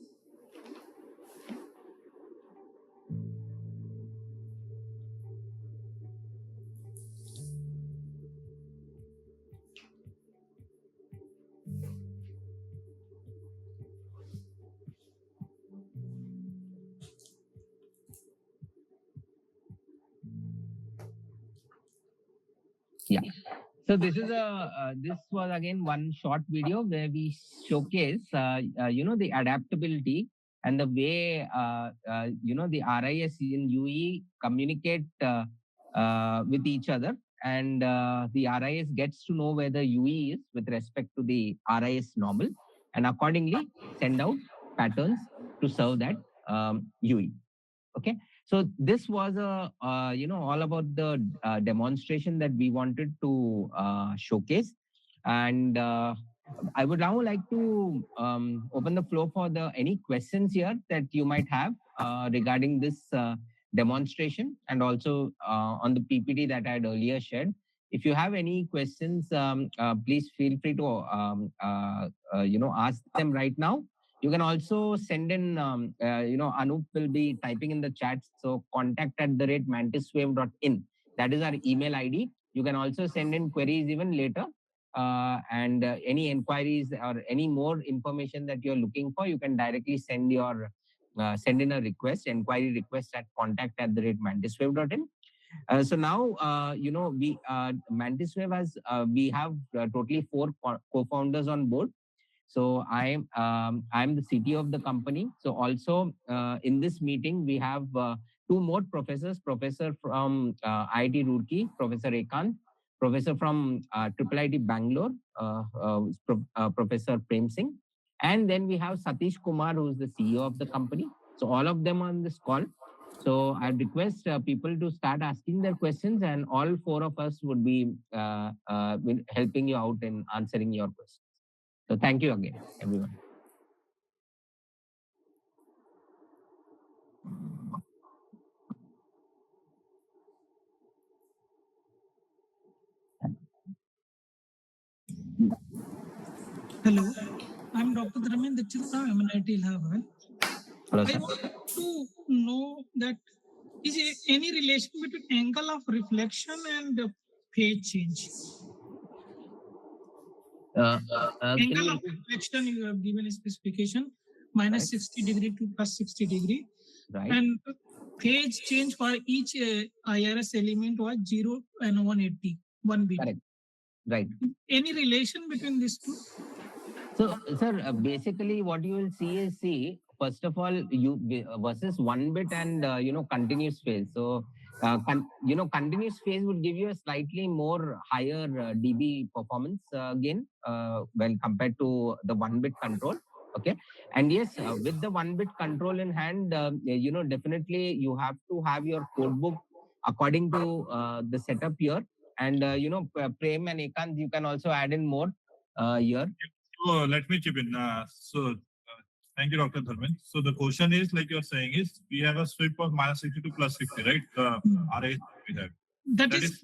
Yeah. So this was again one short video where we showcase the adaptability and the way the RIS in UE communicate with each other, and the RIS gets to know where the UE is with respect to the RIS normal, and accordingly send out patterns to serve that UE. Okay. So this was all about the demonstration that we wanted to showcase, and I would now like to open the floor for any questions here that you might have regarding this demonstration, and also on the PPT that I had earlier shared. If you have any questions, please feel free to ask them right now. You can also send in, Anup will be typing in the chat. So contact@mantiswave.in. That is our email ID. You can also send in queries even later. And any inquiries or any more information that you're looking for, you can directly send in a request, inquiry request at contact@mantiswave.in. So now, Mantiswave we have totally 4 co-founders on board. So I'm the CTO of the company. So also in this meeting, we have 2 more professors, professor from IIT Roorkee, Professor Ekant, professor from IIT Bangalore, Professor Prem Singh. And then we have Satish Kumar, who is the CEO of the company. So all of them on this call. So I request people to start asking their questions, and all 4 of us would be helping you out in answering your questions. So thank you again, everyone. Hello, I'm Dr. Dharmen Dixit from MNIT Allahabad. Hello, I sir. want to know that is there any relation between angle of reflection and phase change? Angle of reflection, you have given a specification, minus Right. 60 degree to plus 60 degree. Right. And phase change for each IRS element was 0 and 180, 1 bit. Correct. Right. Any relation between these two? So, sir, basically what you will see, first of all, you versus 1 bit and, continuous phase. So, continuous phase would give you a slightly more higher dB performance gain when compared to the 1 bit control. Okay. And yes, with the 1 bit control in hand, definitely you have to have your code book according to the setup here. And, Prem and Ekant, you can also add in more here. So let me chip in. Thank you, Dr. Dharmen. So the question is, like you're saying, is we have a sweep of minus 60 to plus 60, right? RA we have. That is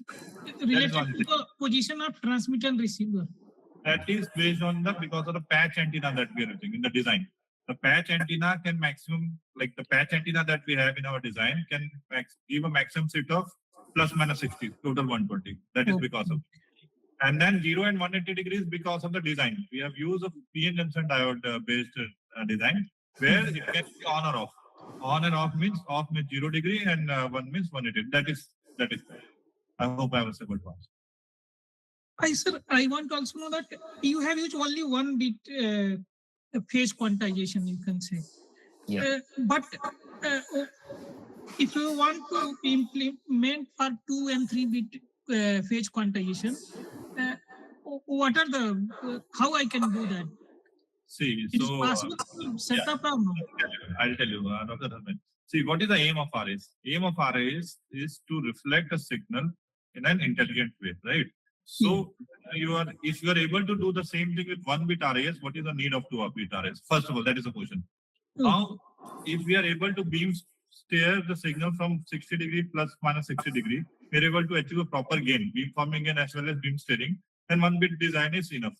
related one to the position of transmitter and receiver. that is based on because of the patch antenna that we are using in the design. The patch antenna can maximum, like the patch antenna that we have in our design can give a maximum set of plus minus 60, total 120. That is because of. And then 0 and 180 degrees because of the design. We have used a PN junction diode based design where it can be on or off. On and off means 0 degree and 1 means 180. That is. I hope I was able to answer. Sir, I want to also know that you have used only 1 bit phase quantization, you can say. Yeah. But if you want to implement for 2 and 3 bit phase quantization, what are the how I can do that? See, It is possible to set up or no? I'll tell you, Dr. Dharmen. See, what is the aim of RAs? Aim of RAs is to reflect a signal in an intelligent way, right? So if you are able to do the same thing with 1 bit RAs, what is the need of 2 bit RAs? First of all, that is the question. Now, if we are able to beam steer the signal from 60 degree plus minus 60 degree, we are able to achieve a proper gain, beamforming gain as well as beam steering, then 1 bit design is enough.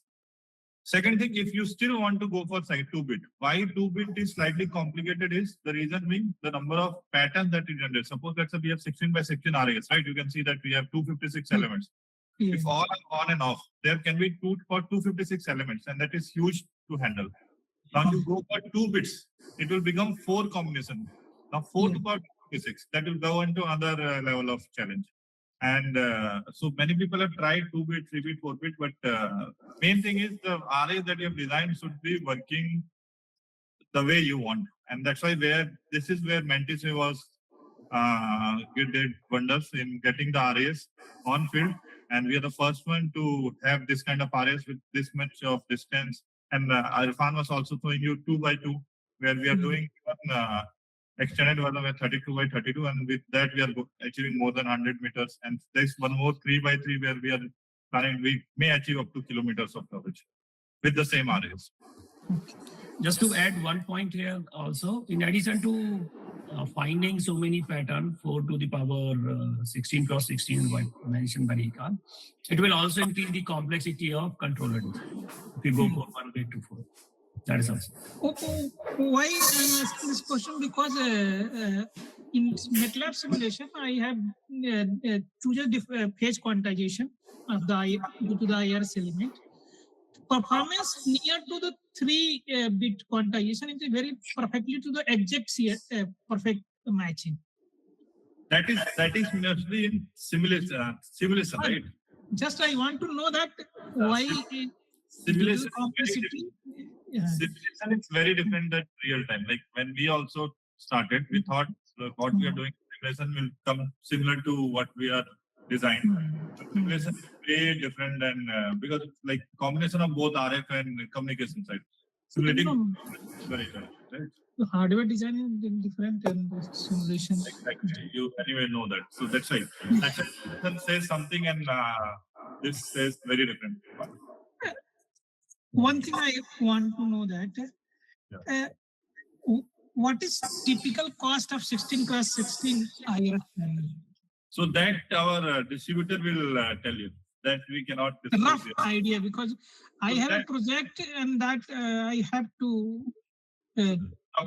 Second thing, if you still want to go for 2 bit, why 2 bit is slightly complicated is the reason being the number of patterns that it generates. Suppose let's say we have 16 by 16 RAs, right? You can see that we have 256 elements. If all are on and off, there can be 256 elements, and that is huge to handle. Now you go for 2 bits, it will become 4 combinations. Now 4 to power 256, that will go into another level of challenge. And so many people have tried 2 bit, 3 bit, 4 bit, but main thing is the arrays that you have designed should be working the way you want. And that's why this is where Mantis was did wonders in getting the arrays on field. And we are the first one to have this kind of arrays with this much of distance. And Irfan was also showing you 2 by 2, where we are doing extended version with 32 by 32, and with that we are achieving more than 100 meters. And there's one more 3 by 3 where we are planning, we may achieve up to kilometers of coverage with the same arrays. Just to add one point here also, in addition to finding so many patterns, 4 to the power 16 cross 16, what mentioned by Rekan, it will also increase the complexity of controller design if you go from 1 bit to 4. That is also. Why I'm asking this question? Because in MATLAB simulation, I have chosen phase quantization of the due to the IRS element. Performance near to the 3 bit quantization is very perfectly to the exact perfect matching. That is mostly in simulation, right? Just I want to know that why simulation complexity. Simulation is very different than real time. Like when we also started, we thought what we are doing simulation will come similar to what we are designed. Simulation is way different than because it's like combination of both RF and communication side. Simulating is very different, right? The hardware design is different and the simulation. Exactly. You anyway know that. So that's why that says something and this says very different. One thing I want to know that what is typical cost of 16 cross 16 IRF panel? So that our distributor will tell you. That we cannot discuss. Rough idea, because I have a project and that I have to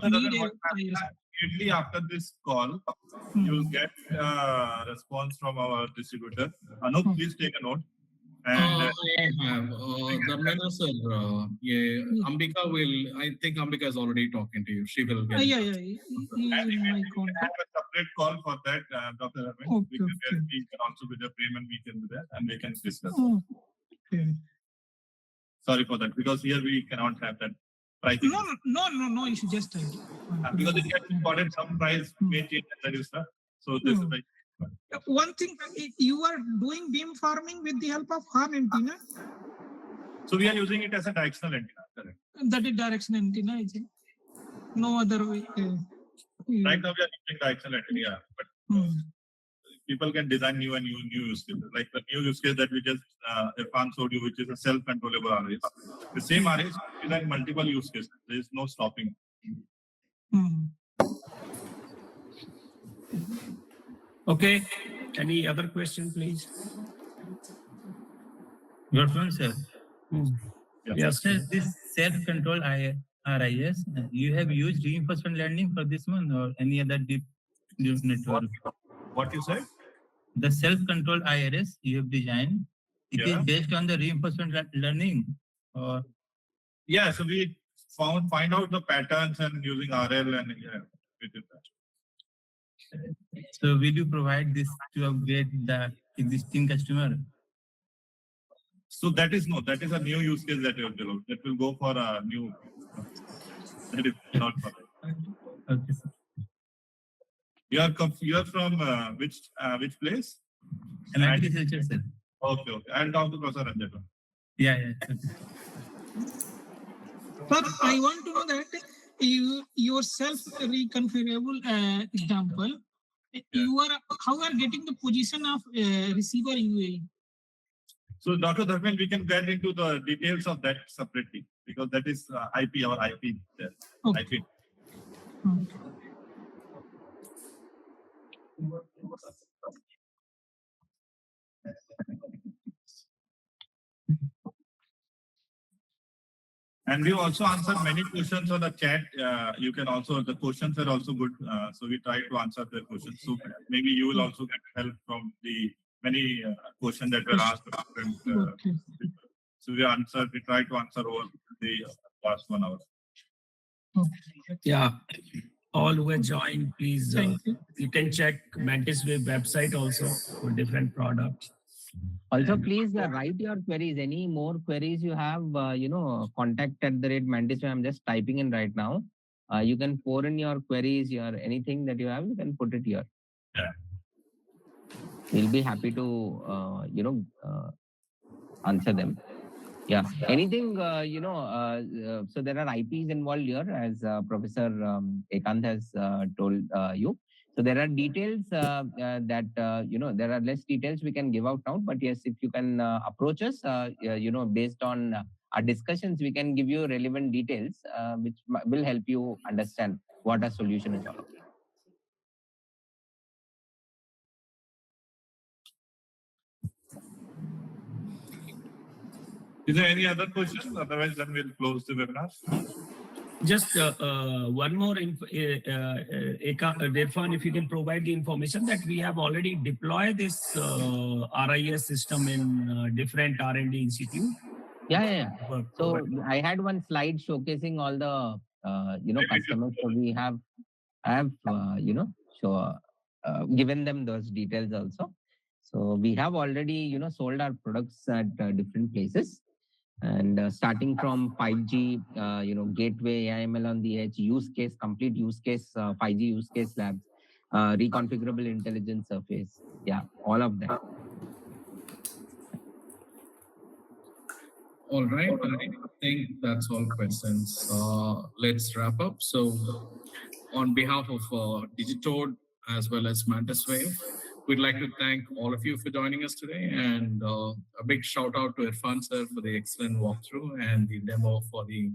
immediately after this call, you will get a response from our distributor. Anup, please take a note. And I have. Dharmendra sir, Ambika will, I think Ambika is already talking to you. She will get he's in my contact. have a separate call for that, Dr. Arvind. We can also be there, Prem and we can be there, and we can discuss. Okay. Sorry for that, because here we cannot have that pricing. No, you should just tell me. Because it gets important, some price may change and that is stuff. So this is like one thing, you are doing beam farming with the help of horn antenna. So we are using it as a directional antenna. Correct. That is directional antenna, is it? No other way. Right now we are using directional antenna, but people can design new use cases. Like the new use case that we just Irfan showed you, which is a self-controllable arrays. The same arrays design multiple use cases. There is no stopping. Okay. Any other question, please? Good afternoon, sir. Yeah. Yes. Sir, this self-control RIS, you have used reinforcement learning for this one or any other deep network? What you said? The self-control IRS you have designed, it is Yeah. based on the reinforcement learning. Or Yeah, so we find out the patterns and using RL and we did that. so will you provide this to upgrade the existing customer? So that is a new use case that we have developed. That will go for a new. That is not for that. Okay, sir. You are from which place? And agriculture, sir. Okay. I'll talk to Professor Ranjit. Yeah. Okay. But I want to know that your self-reconfigurable example, how you are getting the position of receiver UAE? So, Dr. Dharmen, we can get into the details of that separately because that is IP, our IP. Okay. IP. And we also answered many questions on the chat. You can also, the questions are also good. So we try to answer the questions. So maybe you will also get help from the many questions that were asked. Okay. So we try to answer over the last 1 hour. Yeah. All who have joined, please, Thank you. you can check MantisWave website also for different products. Also, please write your queries. Any more queries you have, contact@mantiswave. I'm just typing in right now. You can pour in your queries, your anything that you have, you can put it here. Yeah. We'll be happy to, answer them. Yeah. Anything, so there are IPs involved here, as Professor Ekant has told you. So there are details that, there are less details we can give out now. But yes, if you can approach us, based on our discussions, we can give you relevant details, which will help you understand what our solution is all about. Is there any other questions? Otherwise, then we'll close the webinar. Just one more, Irfan, if you can provide the information that we have already deployed this RIS system in different R&D institutes. Yeah. So I had one slide showcasing all the, customers. So I have given them those details also. So we have already, sold our products at different places. And starting from 5G, gateway, AIML on the edge, complete use case, 5G use case labs, reconfigurable intelligence surface. Yeah, all of that. All right. I think that's all questions. Let's wrap up. So on behalf of Digitoad as well as MantisWave, we'd like to thank all of you for joining us today, and a big shout out to Irfan sir for the excellent walkthrough and the demo for the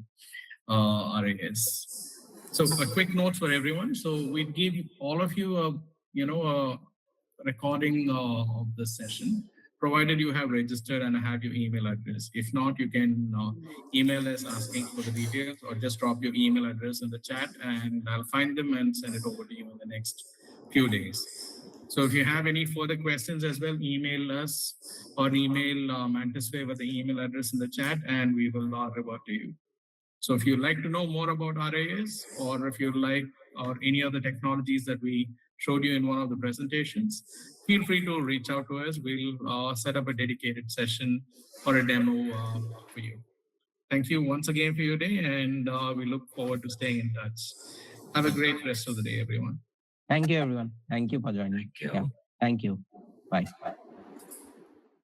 RAS. So a quick note for everyone. So we'd give all of you a recording of the session, provided you have registered and have your email address. If not, you can email us asking for the details, or just drop your email address in the chat and I'll find them and send it over to you in the next few days. So if you have any further questions as well, email us or email MantisWave at the email address in the chat and we will revert to you. So if you'd like to know more about RAS, or if you'd like or any other technologies that we showed you in one of the presentations, feel free to reach out to us. We'll set up a dedicated session or a demo for you. Thank you once again for your day, and we look forward to staying in touch. Have a great rest of the day, everyone. Thank you, everyone. Thank you for joining. Thank you. Yeah. Thank you. Bye.